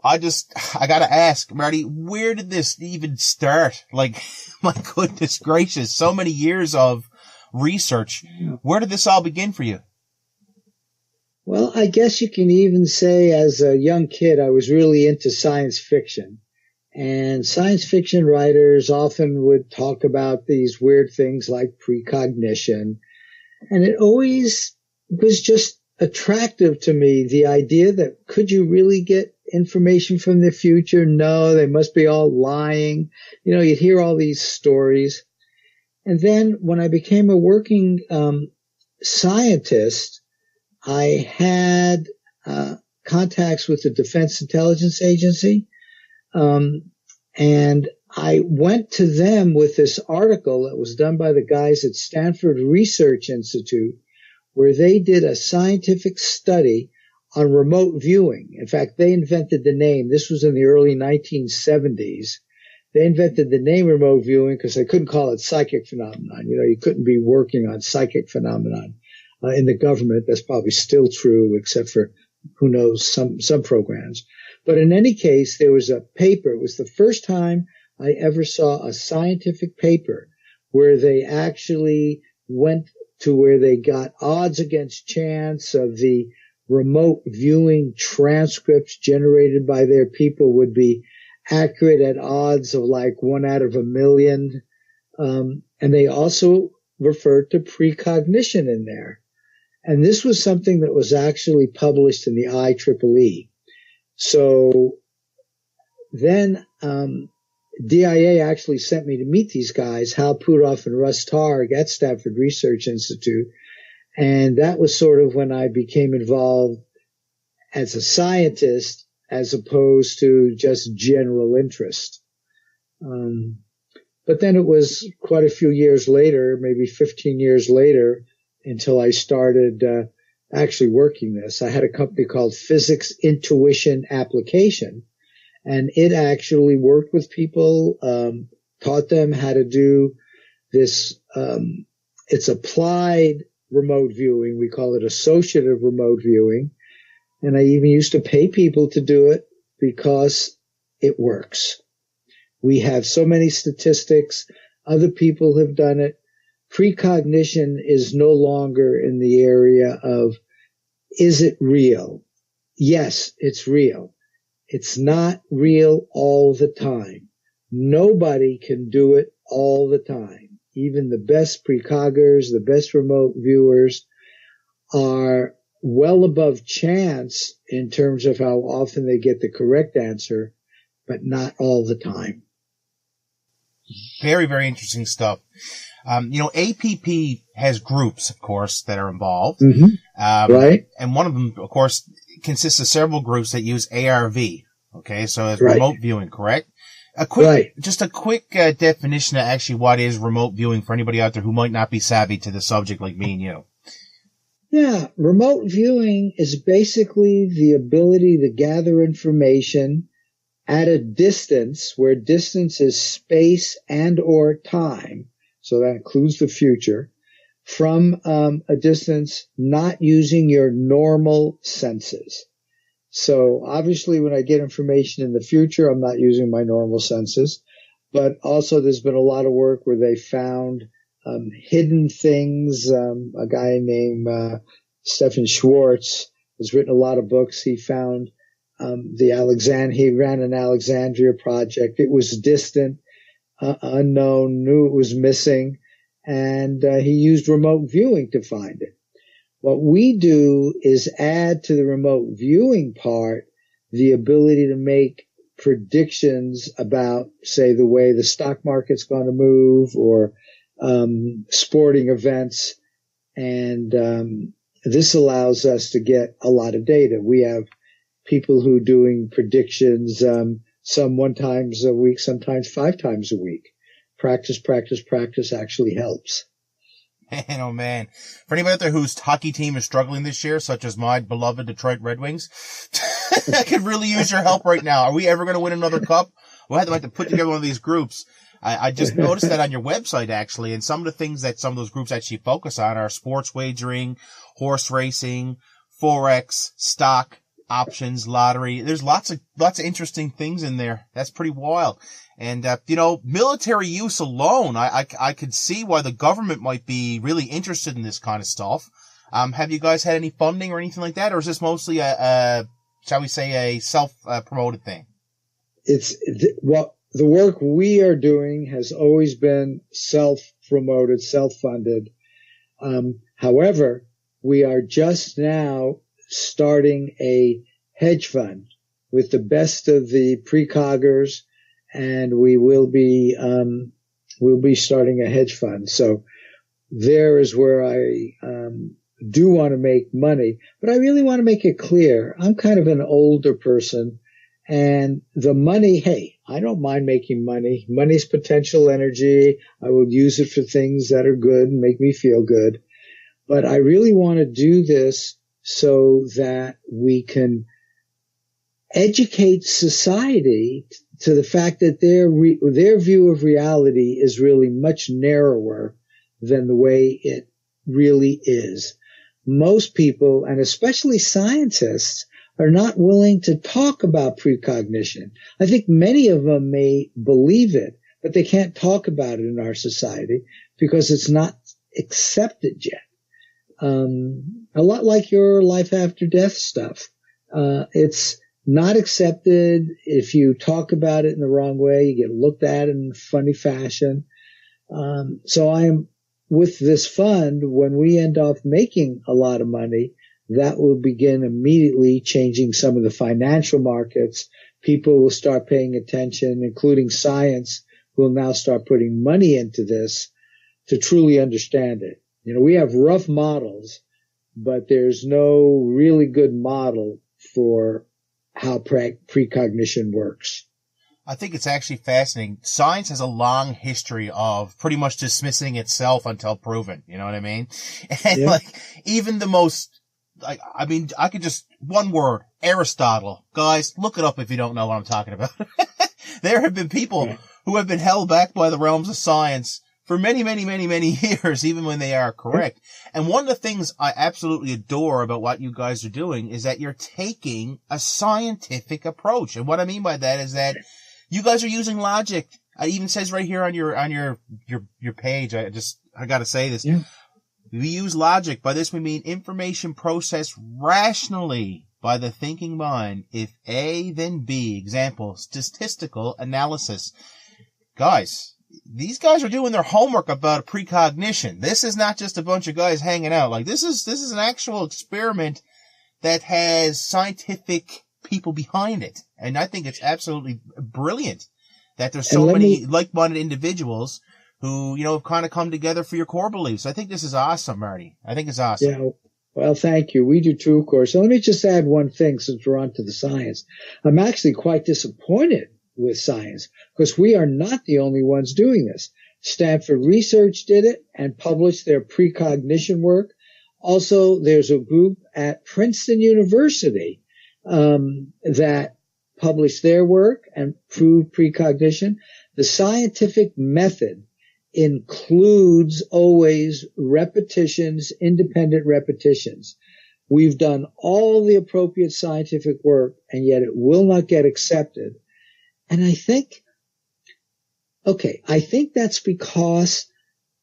I got to ask, Marty, where did this even start? Like, my goodness gracious, so many years of research. Where did this all begin for you? Well, I guess you can even say as a young kid, I was really into science fiction. And science fiction writers often would talk about these weird things like precognition. And it always was just attractive to me, the idea that could you really get information from the future? No, they must be all lying. You'd hear all these stories. And then when I became a working scientist, I had contacts with the Defense Intelligence Agency, and I went to them with this article that was done by the guys at Stanford Research Institute, where they did a scientific study on remote viewing. In fact, they invented the name. This was in the early 1970s. They invented the name remote viewing because they couldn't call it psychic phenomenon. You couldn't be working on psychic phenomenon in the government. That's probably still true, except for, who knows, some programs. But in any case, there was a paper. It was the first time I ever saw a scientific paper where they actually went to where they got odds against chance of the remote viewing transcripts generated by their people would be accurate at odds of like 1 out of 1,000,000. And they also referred to precognition in there. And this was something that was actually published in the IEEE. So then DIA actually sent me to meet these guys, Hal Puthoff and Russ Targ at Stanford Research Institute. And that was sort of when I became involved as a scientist as opposed to just general interest. But then it was quite a few years later, maybe 15 years later, until I started actually working this. I had a company called Physics Intuition Application, and it actually worked with people, taught them how to do this. It's applied remote viewing. We call it associative remote viewing. And I even used to pay people to do it because it works. We have so many statistics. Other people have done it. Precognition is no longer in the area of, is it real? Yes, it's real. It's not real all the time. Nobody can do it all the time. Even the best precoggers, the best remote viewers are well above chance in terms of how often they get the correct answer, but not all the time. Very, very interesting stuff. APP has groups, of course, that are involved. Mm-hmm. Right. And one of them, of course, consists of several groups that use ARV. Okay, so it's right. Remote viewing, correct? Just a quick definition of actually what is remote viewing for anybody out there who might not be savvy to the subject like me and you. Yeah, remote viewing is basically the ability to gather information at a distance, where distance is space and or time, so that includes the future, from a distance not using your normal senses. So obviously when I get information in the future, I'm not using my normal senses, but also there's been a lot of work where they found hidden things. A guy named Stephen Schwartz has written a lot of books. He found he ran an Alexandria project. It was distant, unknown, knew it was missing, and he used remote viewing to find it. What we do is add to the remote viewing part the ability to make predictions about, say, the way the stock market's going to move, or sporting events. And this allows us to get a lot of data. We have people who are doing predictions, some 1 time a week, sometimes 5 times a week. Practice actually helps. Man, oh man. For anybody out there whose hockey team is struggling this year, such as my beloved Detroit Red Wings, I could really use your help right now. Are we ever going to win another cup? We'll have to put together one of these groups. I just noticed that on your website, actually, and some of the things that some of those groups actually focus on are sports wagering, horse racing, Forex, stock, options, lottery. There's lots of interesting things in there. That's pretty wild. And, military use alone, I could see why the government might be really interested in this kind of stuff. Have you guys had any funding or anything like that? Or is this mostly shall we say, a self-promoted thing? The work we are doing has always been self-promoted, self-funded. However, we are just now starting a hedge fund with the best of the precoggers, and we'll be starting a hedge fund. So there is where I do want to make money, but I really want to make it clear. I'm kind of an older person, and the money, hey, I don't mind making money. Money's potential energy. I will use it for things that are good and make me feel good. But I really want to do this so that we can educate society to the fact that their view of reality is really much narrower than the way it really is. Most people, and especially scientists, are not willing to talk about precognition. I think many of them may believe it, but they can't talk about it in our society because it's not accepted yet. A lot like your life after death stuff. It's not accepted. If you talk about it in the wrong way, you get looked at in funny fashion. So I am with this fund, when we end up making a lot of money, that will begin immediately changing some of the financial markets. People will start paying attention, including science, who will now start putting money into this to truly understand it. We have rough models, but there's no really good model for how precognition works. I think it's actually fascinating. Science has a long history of pretty much dismissing itself until proven. You know what I mean? And Yeah. even the most, I could just, one word, Aristotle. Guys, look it up if you don't know what I'm talking about. There have been people who have been held back by the realms of science for many, many, many, many years, even when they are correct. And one of the things I absolutely adore about what you guys are doing is that you're taking a scientific approach. And what I mean by that is that you guys are using logic. It even says right here on your page. I gotta say this. Yeah. We use logic. By this we mean information processed rationally by the thinking mind. If A, then B. Example, statistical analysis. Guys, these guys are doing their homework about precognition. This is not just a bunch of guys hanging out. This is an actual experiment that has scientific people behind it. And I think it's absolutely brilliant that there's so many like-minded individuals who, have kind of come together for your core beliefs. I think this is awesome, Marty. I think it's awesome. Yeah. Well, thank you. We do too, of course. So let me just add one thing since we're on to the science. I'm actually quite disappointed with science because we are not the only ones doing this. Stanford Research did it and published their precognition work. Also, there's a group at Princeton University that published their work and proved precognition. The scientific method includes always repetitions, independent repetitions. We've done all the appropriate scientific work, and yet it will not get accepted. And I think that's because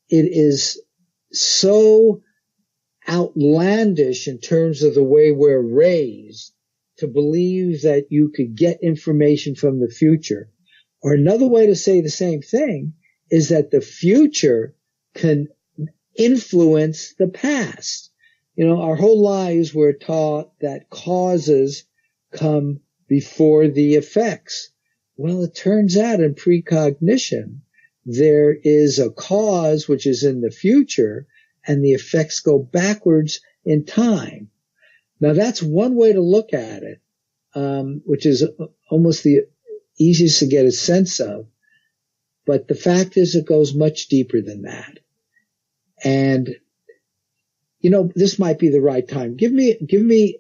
it is so outlandish in terms of the way we're raised to believe that you could get information from the future. Or another way to say the same thing is that the future can influence the past. Our whole lives we're taught that causes come before the effects. Well, it turns out in precognition, there is a cause which is in the future and the effects go backwards in time. Now that's one way to look at it, which is almost the easiest to get a sense of. But the fact is it goes much deeper than that. And, this might be the right time. Give me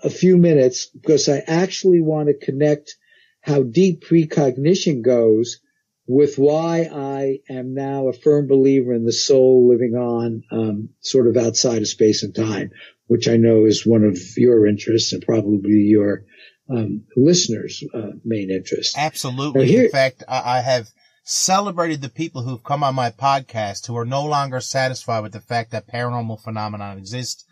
a few minutes because I actually want to connect how deep precognition goes with why I am now a firm believer in the soul living on sort of outside of space and time, which I know is one of your interests and probably your listeners' main interest. Absolutely. In fact, I have celebrated the people who've come on my podcast who are no longer satisfied with the fact that paranormal phenomenon exists.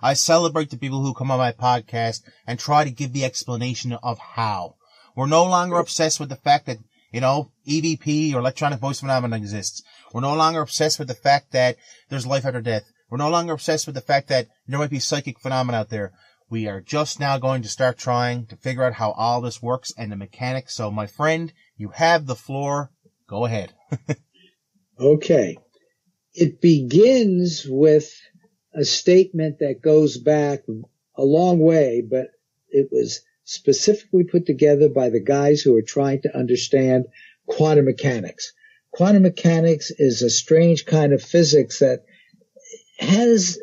I celebrate the people who come on my podcast and try to give the explanation of how. We're no longer obsessed with the fact that, EVP or electronic voice phenomenon exists. We're no longer obsessed with the fact that there's life after death. We're no longer obsessed with the fact that there might be psychic phenomena out there. We are just now going to start trying to figure out how all this works and the mechanics. So, my friend, you have the floor. Go ahead. Okay. It begins with a statement that goes back a long way, but it was specifically put together by the guys who are trying to understand quantum mechanics. Quantum mechanics is a strange kind of physics that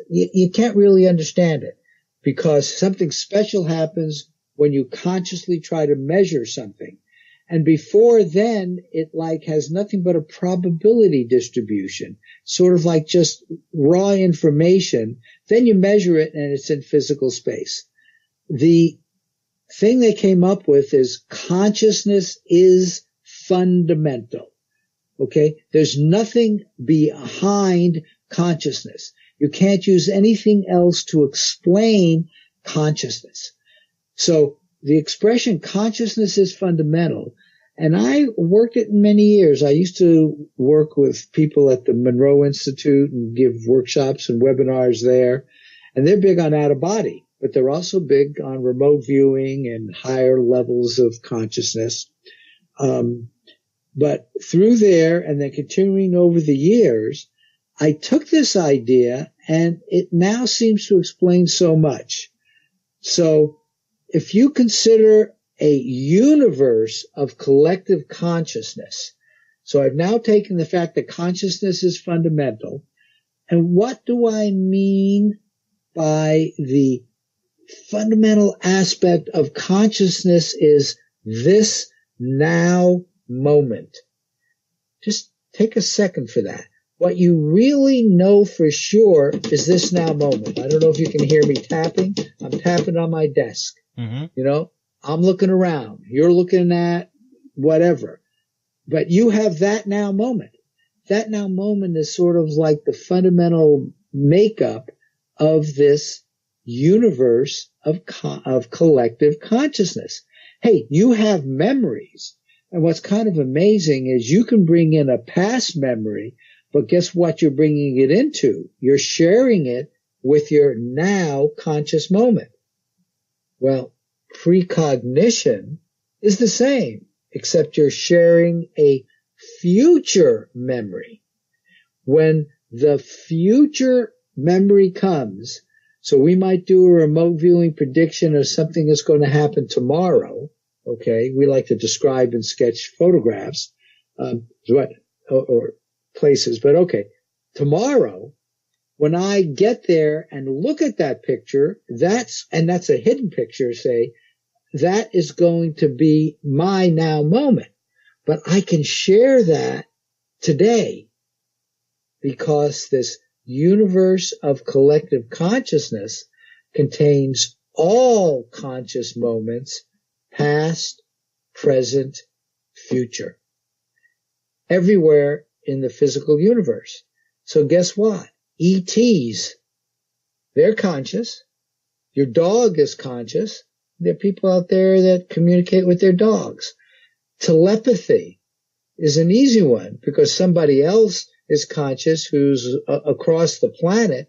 you can't really understand it because something special happens when you consciously try to measure something. And before then, it has nothing but a probability distribution, sort of like just raw information. Then you measure it and it's in physical space. The thing they came up with is consciousness is fundamental. Okay? There's nothing behind consciousness. You can't use anything else to explain consciousness. So the expression consciousness is fundamental, and I worked it many years. I used to work with people at the Monroe Institute and give workshops and webinars there, and they're big on out-of-body, but they're also big on remote viewing and higher levels of consciousness. But through there and then continuing over the years, I took this idea and it now seems to explain so much. So if you consider a universe of collective consciousness, so I've now taken the fact that consciousness is fundamental, and what do I mean by the fundamental aspect of consciousness is this now moment? Just take a second for that. What you really know for sure is this now moment. I don't know if you can hear me tapping. I'm tapping on my desk. Mm-hmm. I'm looking around. You're looking at whatever. But you have that now moment. That now moment is sort of like the fundamental makeup of this universe of collective consciousness. Hey, you have memories. And what's kind of amazing is you can bring in a past memory, but guess what you're bringing it into? You're sharing it with your now conscious moment. Well, precognition is the same, except you're sharing a future memory. When the future memory comes, so we might do a remote viewing prediction of something that's going to happen tomorrow. Okay, we like to describe and sketch photographs, or places, but okay, tomorrow, when I get there and look at that picture, that's a hidden picture, say, that is going to be my now moment. But I can share that today because this universe of collective consciousness contains all conscious moments, past, present, future, everywhere in the physical universe. So guess what? ETs, they're conscious. Your dog is conscious. There are people out there that communicate with their dogs. Telepathy is an easy one because somebody else is conscious who's across the planet,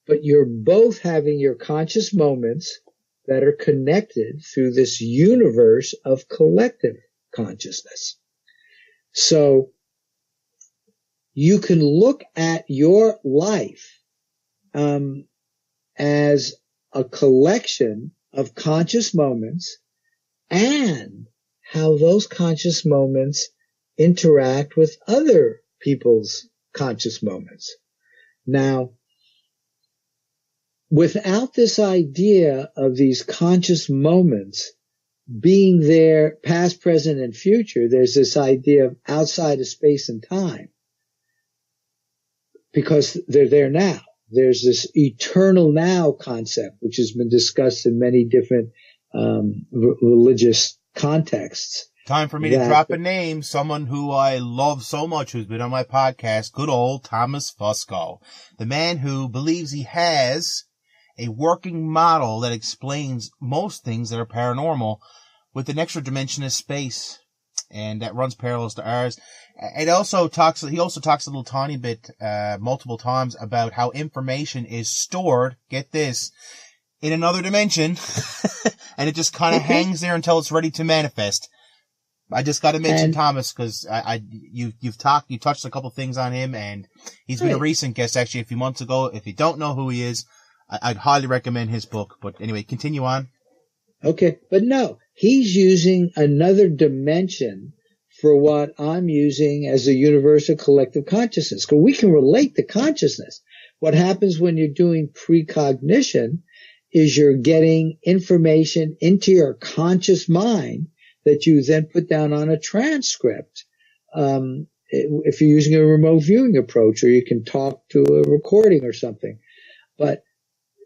but you're both having your conscious moments that are connected through this universe of collective consciousness. So you can look at your life as a collection of conscious moments and how those conscious moments interact with other people's conscious moments. Now, without this idea of these conscious moments being there, past, present, and future, there's this idea of outside of space and time, because they're there now. There's this eternal now concept, which has been discussed in many different religious contexts. Time for me to drop a name, someone who I love so much, who's been on my podcast, good old Thomas Fusco, the man who believes he has a working model that explains most things that are paranormal with an extra dimension of space, and that runs parallels to ours. He also talks a little tiny bit, multiple times, about how information is stored, get this, in another dimension, and it just kind of hangs there until it's ready to manifest. I just got to mention Thomas because you touched a couple things on him, and he's been a recent guest actually a few months ago. If you don't know who he is, I'd highly recommend his book. But anyway, continue on. Okay, but no, he's using another dimension for what I'm using as a universal collective consciousness, because we can relate to consciousness. What happens when you're doing precognition is you're getting information into your conscious mind that you then put down on a transcript. If you're using a remote viewing approach, or you can talk to a recording or something. But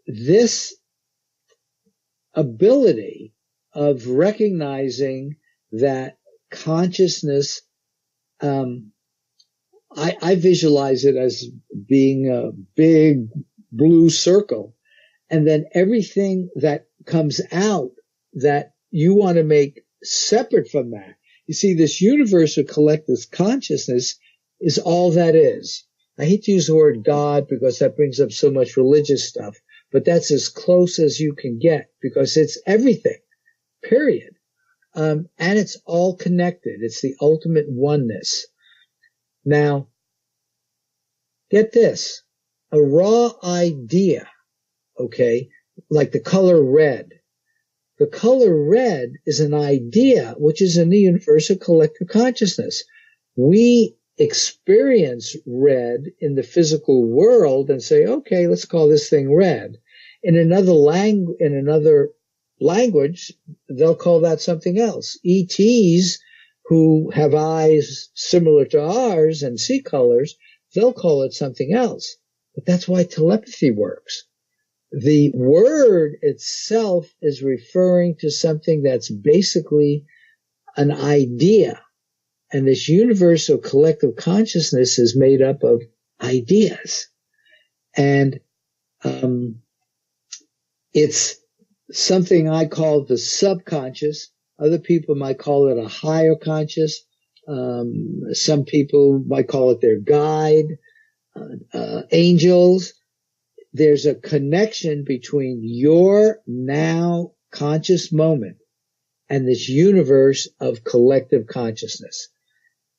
this ability of recognizing that consciousness, I visualize it as being a big blue circle, and then everything that comes out that you want to make separate from that. You see, this universal collective consciousness is all that is. I hate to use the word God because that brings up so much religious stuff, but that's as close as you can get because it's everything, period. And it's all connected. It's the ultimate oneness. Now, get this, a raw idea, okay, like the color red. The color red is an idea which is in the universal collective consciousness. We experience red in the physical world and say, okay, let's call this thing red. In another language, they'll call that something else. ETs who have eyes similar to ours and see colors, they'll call it something else. But that's why telepathy works. The word itself is referring to something that's basically an idea. And this universal collective consciousness is made up of ideas. And it's something I call the subconscious. Other people might call it a higher conscious. Some people might call it their guide, angels. There's a connection between your now conscious moment and this universe of collective consciousness.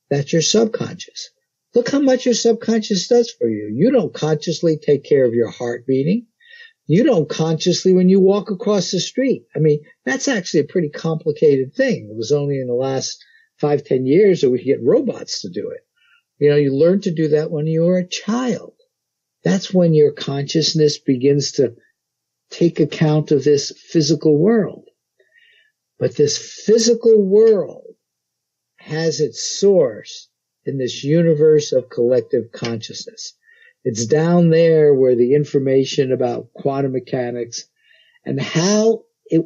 That's your subconscious. Look how much your subconscious does for you. You don't consciously take care of your heart beating. You don't consciously when you walk across the street. I mean, that's actually a pretty complicated thing. It was only in the last 5-10 years that we could get robots to do it. You know, you learn to do that when you were a child. That's when your consciousness begins to take account of this physical world. But this physical world has its source in this universe of collective consciousness. It's down there where the information about quantum mechanics and how we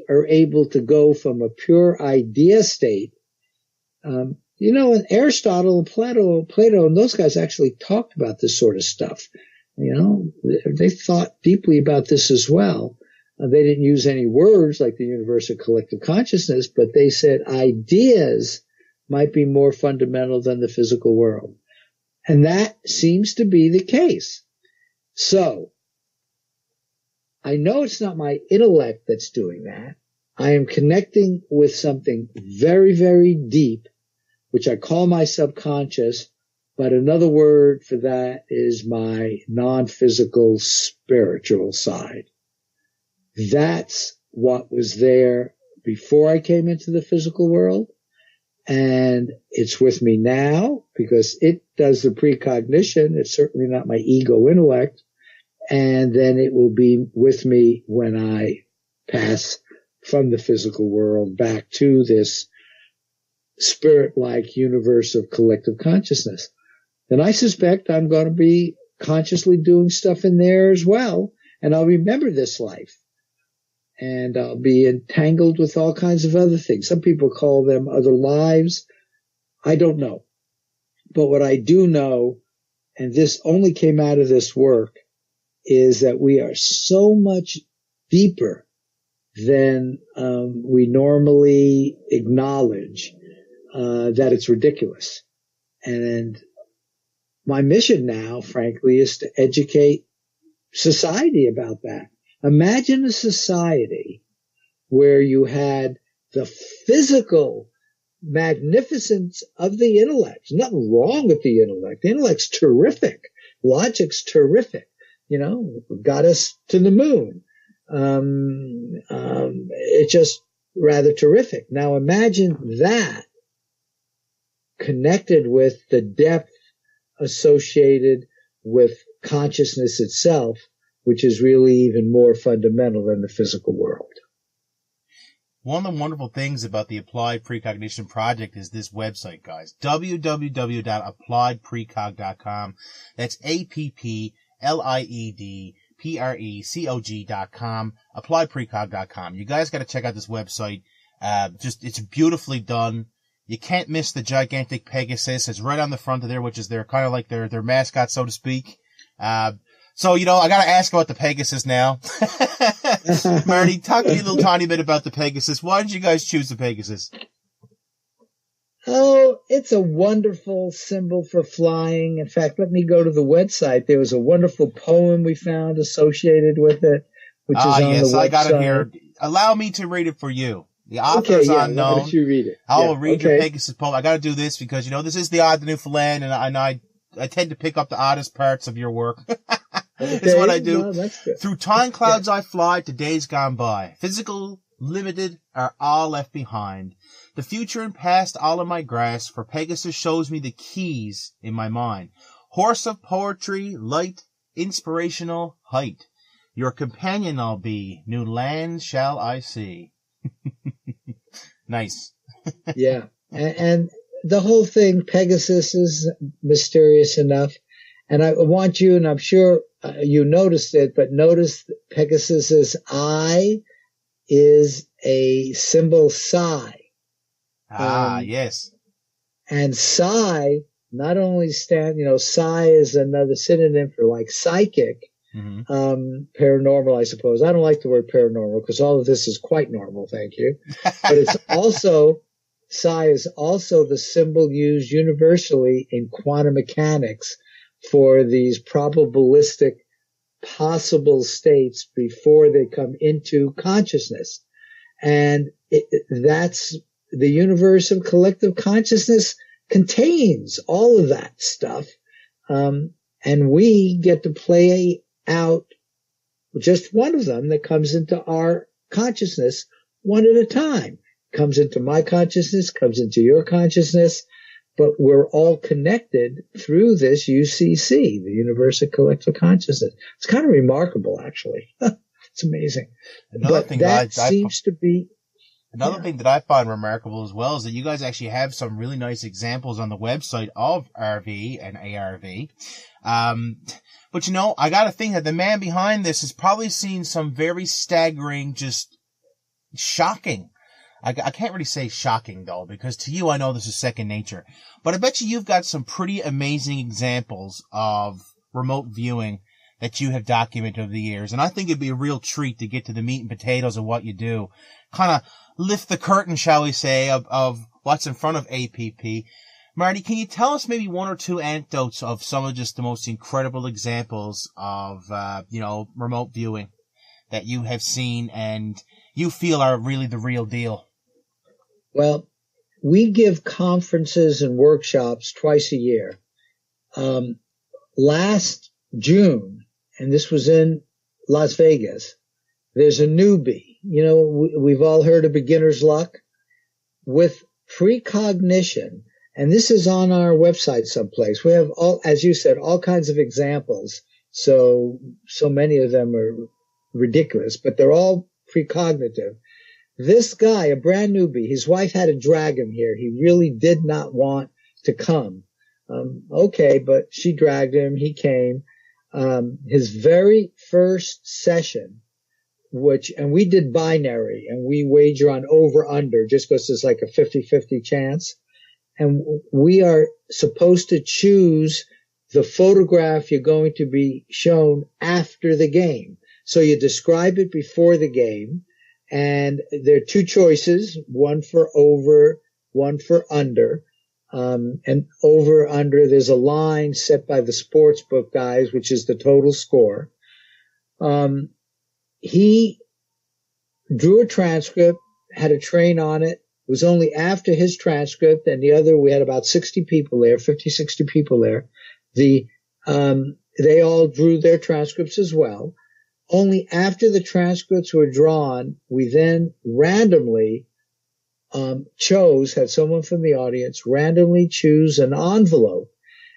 are able to go from a pure idea state. You know, and Aristotle and Plato and those guys actually talked about this sort of stuff. You know, they thought deeply about this as well. They didn't use any words like the universal collective consciousness, but they said ideas might be more fundamental than the physical world. And that seems to be the case. So, I know it's not my intellect that's doing that. I am connecting with something very, very deep, which I call my subconscious, but another word for that is my non-physical spiritual side. That's what was there before I came into the physical world, and it's with me now because it does the precognition. It's certainly not my ego intellect. and then it will be with me when I pass from the physical world back to this spirit-like universe of collective consciousness. And I suspect I'm going to be consciously doing stuff in there as well, and I'll remember this life. And I'll be entangled with all kinds of other things. Some people call them other lives. I don't know. But what I do know, and this only came out of this work, is that we are so much deeper than we normally acknowledge, that it's ridiculous. And my mission now, frankly, is to educate society about that. Imagine a society where you had the physical magnificence of the intellect. There's nothing wrong with the intellect. The intellect's terrific. Logic's terrific. You know, got us to the moon. It's just rather terrific. Now imagine that connected with the depth associated with consciousness itself, which is really even more fundamental than the physical world. One of the wonderful things about the Applied Precognition Project is this website, guys. www.appliedprecog.com. That's APPLIEDPRECOG.com. AppliedPrecog.com. You guys got to check out this website. It's beautifully done. You can't miss the gigantic Pegasus. It's right on the front of there, which is their kind of like their mascot, so to speak. So, you know, I got to ask about the Pegasus now. Marty, talk to me a little tiny bit about the Pegasus. Why did you guys choose the Pegasus? Oh, it's a wonderful symbol for flying. In fact, let me go to the website. There was a wonderful poem we found associated with it, which is on the website. Yes, I got it here. Allow me to read it for you. The author's unknown. Why don't you read it? I will read your Pegasus poem. I got to do this because, you know, this is the Odd Newfoundland, and I tend to pick up the oddest parts of your work. Is what I do. No, Through time clouds I fly to days gone by. Physical, limited, are all left behind. The future and past all in my grasp, for Pegasus shows me the keys in my mind. Horse of poetry, light, inspirational height. Your companion I'll be, new lands shall I see. Nice. Yeah. And the whole thing, Pegasus, is mysterious enough. And I want you, and I'm sure you noticed it, but notice Pegasus's eye is a symbol psi. Yes. And psi not only psi is another synonym for like psychic, paranormal, I suppose. I don't like the word paranormal because all of this is quite normal, thank you. But it's also, psi is also the symbol used universally in quantum mechanics for these probabilistic possible states before they come into consciousness. And that's the universe of collective consciousness contains all of that stuff. And we get to play out just one of them that comes into our consciousness one at a time. Comes into my consciousness, comes into your consciousness, but we're all connected through this UCC, the Universe of Collective Consciousness. It's kind of remarkable, actually. It's amazing. Another thing that I find remarkable as well is that you guys actually have some really nice examples on the website of RV and ARV. But you know, I gotta think that the man behind this has probably seen some very staggering, just shocking. I can't really say shocking though, because to you I know this is second nature. But I bet you've got some pretty amazing examples of remote viewing that you have documented over the years. And I think it'd be a real treat to get to the meat and potatoes of what you do. Kind of lift the curtain, shall we say, of what's in front of APP. Marty, can you tell us maybe one or two anecdotes of some of just the most incredible examples of, remote viewing that you have seen and you feel are really the real deal? Well, we give conferences and workshops twice a year. Last June, and this was in Las Vegas, there's a newbie. You know, we've all heard of beginner's luck. With precognition, and this is on our website someplace, we have all, as you said, all kinds of examples So many of them are ridiculous, but they're all precognitive. This guy, a brand newbie, his wife had to drag him here. He really did not want to come. Okay, but she dragged him. He came. His very first session, and we did binary, and we wager on over under just because it's like a 50-50 chance. And we are supposed to choose the photograph you're going to be shown after the game. So you describe it before the game, and there are two choices, one for over, one for under. And over, under, there's a line set by the sports book guys, which is the total score. He drew a transcript, had a train on it. It was only after his transcript and we had about 60 people there, 50, 60 people there. They all drew their transcripts as well. Only after the transcripts were drawn, we then randomly had someone from the audience randomly choose an envelope.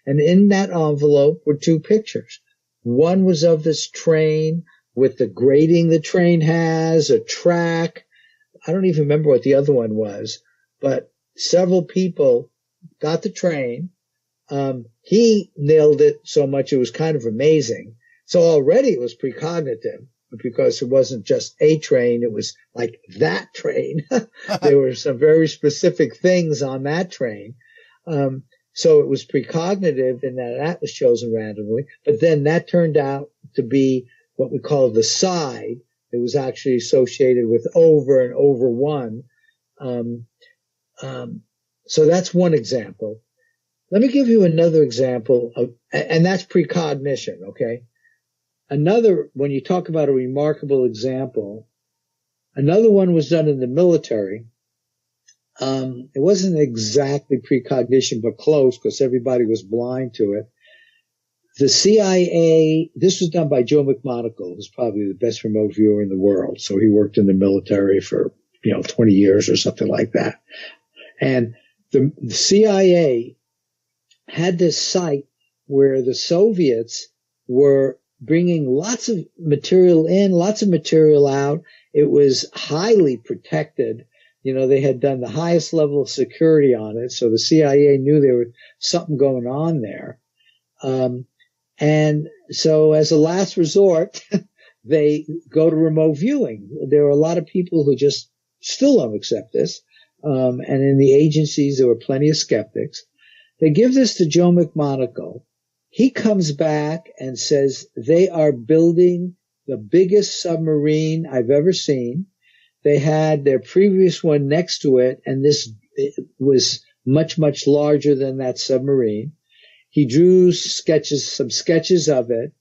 And in that envelope were two pictures. One was of this train with the grading the train has, a track. I don't even remember what the other one was, but several people got the train. He nailed it so much it was kind of amazing. So already it was precognitive, because it wasn't just a train, it was like that train. There were some very specific things on that train. So it was precognitive in that was chosen randomly, but then that turned out to be what we call the side. It was actually associated with over and over one. So that's one example. Let me give you another example and that's precognition, okay? Another, when you talk about a remarkable example, another one was done in the military. It wasn't exactly precognition, but close, because everybody was blind to it. The CIA, this was done by Joe McMonagle, who's probably the best remote viewer in the world. So he worked in the military for, 20 years or something like that. And the CIA had this site where the Soviets were bringing lots of material in, lots of material out. It was highly protected. They had done the highest level of security on it. So the CIA knew there was something going on there. And so as a last resort, they go to remote viewing. There are a lot of people who just still don't accept this. And in the agencies, there were plenty of skeptics. They give this to Joe McMonagle. He comes back and says they are building the biggest submarine I've ever seen. They had their previous one next to it, and it was much, much larger than that submarine. He drew some sketches of it.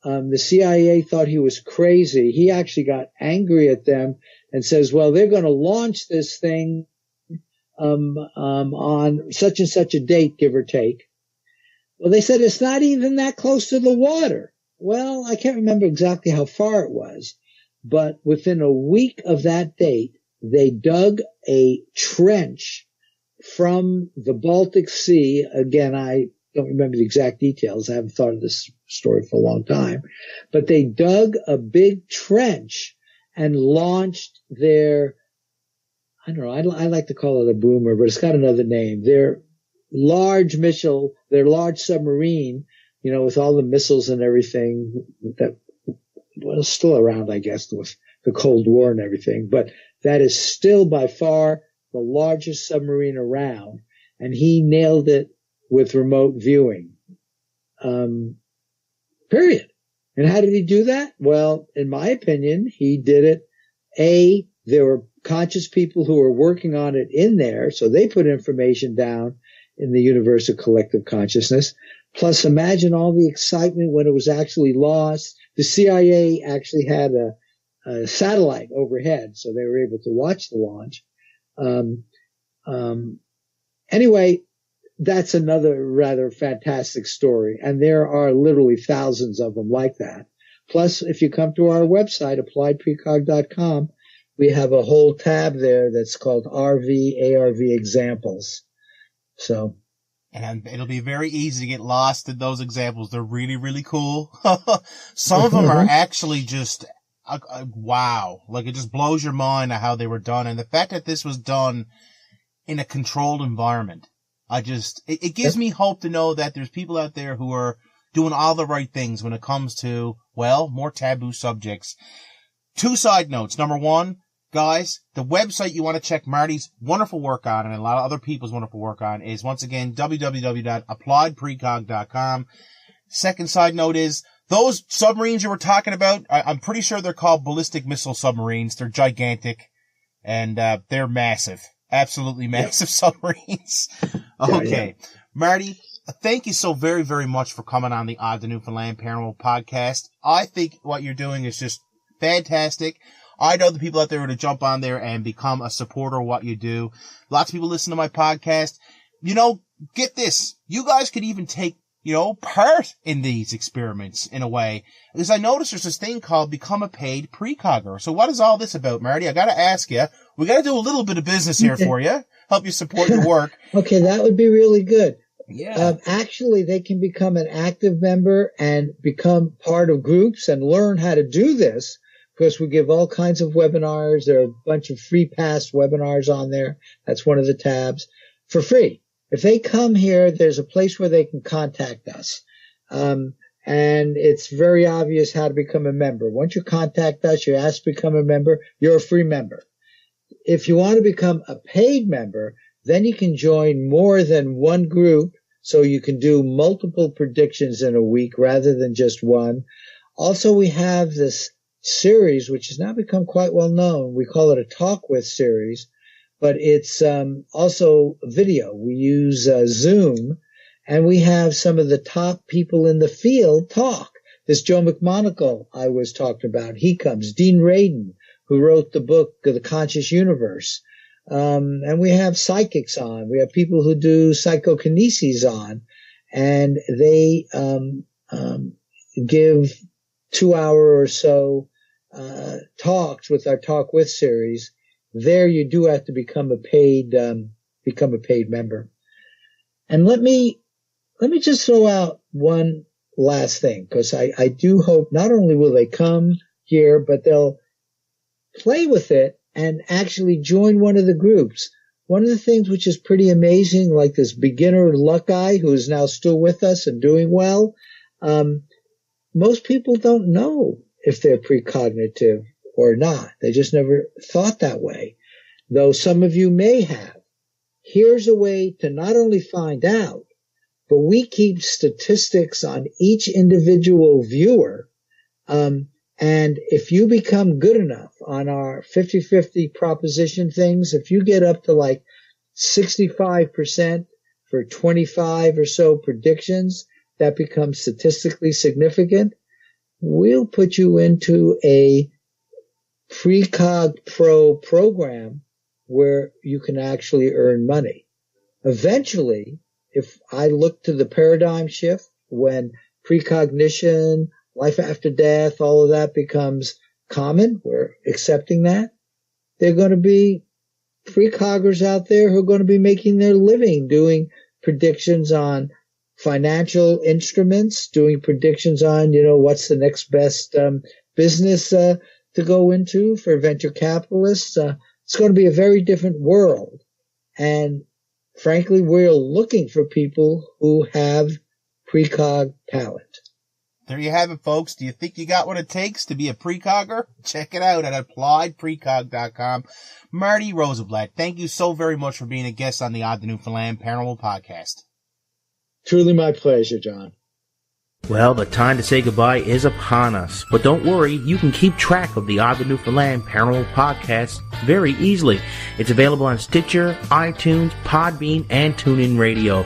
The CIA thought he was crazy. He actually got angry at them and says, well, they're going to launch this thing on such and such a date, give or take. Well, they said it's not even that close to the water. Well, I can't remember exactly how far it was, but within a week of that date, they dug a trench from the Baltic Sea. Again, I don't remember the exact details. I haven't thought of this story for a long time, but they dug a big trench and launched their, I don't know, I like to call it a boomer, but it's got another name. Their large missile, their large submarine, with all the missiles and everything that was still around, I guess, with the Cold War and everything, but that is still by far the largest submarine around, and he nailed it with remote viewing. Period. And how did he do that? Well, in my opinion, he did it. There were conscious people who were working on it in there, so they put information down in the universe of collective consciousness. Plus, imagine all the excitement when it was actually lost. The CIA actually had a satellite overhead, so they were able to watch the launch. Anyway, that's another rather fantastic story, and there are literally thousands of them like that. Plus, if you come to our website, appliedprecog.com, we have a whole tab there that's called RV, ARV examples. So And it'll be very easy to get lost in those examples. They're really, really cool. Some of them are actually just, wow. Like, it just blows your mind at how they were done. And the fact that this was done in a controlled environment, it gives me hope to know that there's people out there who are doing all the right things when it comes to, well, more taboo subjects. 2 side notes. Number 1, guys, the website you want to check Marty's wonderful work on and a lot of other people's wonderful work on is, once again, www.appliedprecog.com. Second side note is, those submarines you were talking about, I'm pretty sure they're called ballistic missile submarines. They're gigantic, and they're massive. Absolutely massive submarines. Okay. Yeah. Marty, thank you so very, very much for coming on the Odd to Newfoundland Paranormal Podcast. I think what you're doing is just fantastic. I know the people out there who are to jump on there and become a supporter of what you do. Lots of people listen to my podcast. You know, get this. You guys could even take, part in these experiments in a way. Because I noticed there's this thing called Become a Paid Precogger. So what is all this about, Marty? I got to ask you. We got to do a little bit of business here for you. Help you support your work. Okay, that would be really good. Yeah. Actually, they can become an active member and become part of groups and learn how to do this. Because we give all kinds of webinars. There are a bunch of free past webinars on there. That's one of the tabs for free. If they come here, there's a place where they can contact us. And it's very obvious how to become a member. Once you contact us, you ask to become a member, you're a free member. If you want to become a paid member, then you can join more than one group. So you can do multiple predictions in a week rather than just one. Also, we have this series, which has now become quite well known. We call it a Talk With series, but it's also video. We use Zoom, and we have some of the top people in the field talk. This Joe McMonagle I was talking about, he comes. Dean Radin, who wrote the book, The Conscious Universe. And we have psychics on. We have people who do psychokinesis on, and they give 2-hour or so talks with our Talk With series. There you do have to become a paid member. And let me just throw out one last thing, because I do hope not only will they come here, but they'll play with it and actually join one of the groups. One of the things which is pretty amazing, like this beginner luck guy who is now still with us and doing well, most people don't know if they're precognitive or not. They just never thought that way, though some of you may have. Here's a way to not only find out, but we keep statistics on each individual viewer. And if you become good enough on our 50-50 proposition things, if you get up to like 65% for 25 or so predictions, that becomes statistically significant, we'll put you into a Precog Pro program where you can actually earn money. Eventually, if I look to the paradigm shift when precognition, life after death, all of that becomes common, we're accepting that, there are going to be precoggers out there who are going to be making their living doing predictions on financial instruments, doing predictions on, what's the next best business to go into for venture capitalists. It's going to be a very different world. And frankly, we're looking for people who have precog talent. There you have it, folks. Do you think you got what it takes to be a precogger? Check it out at appliedprecog.com. Marty Rosenblatt, thank you so very much for being a guest on the Odd to Newfoundland Paranormal Podcast. Truly my pleasure, John. Well, the time to say goodbye is upon us. But don't worry, you can keep track of the Odd to Newfoundland Paranormal Podcast very easily. It's available on Stitcher, iTunes, Podbean, and TuneIn Radio.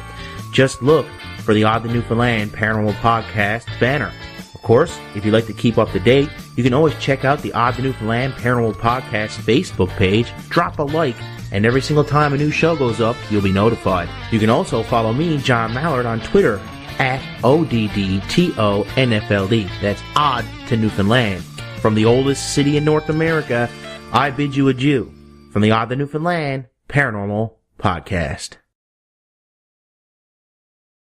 Just look for the Odd to Newfoundland Paranormal Podcast banner. Of course, if you'd like to keep up to date, you can always check out the Odd to Newfoundland Paranormal Podcast Facebook page, drop a like, and every single time a new show goes up, you'll be notified. You can also follow me, John Mallard, on Twitter at ODDTONFLD. That's Odd to Newfoundland. From the oldest city in North America, I bid you adieu from the Odd to Newfoundland Paranormal Podcast.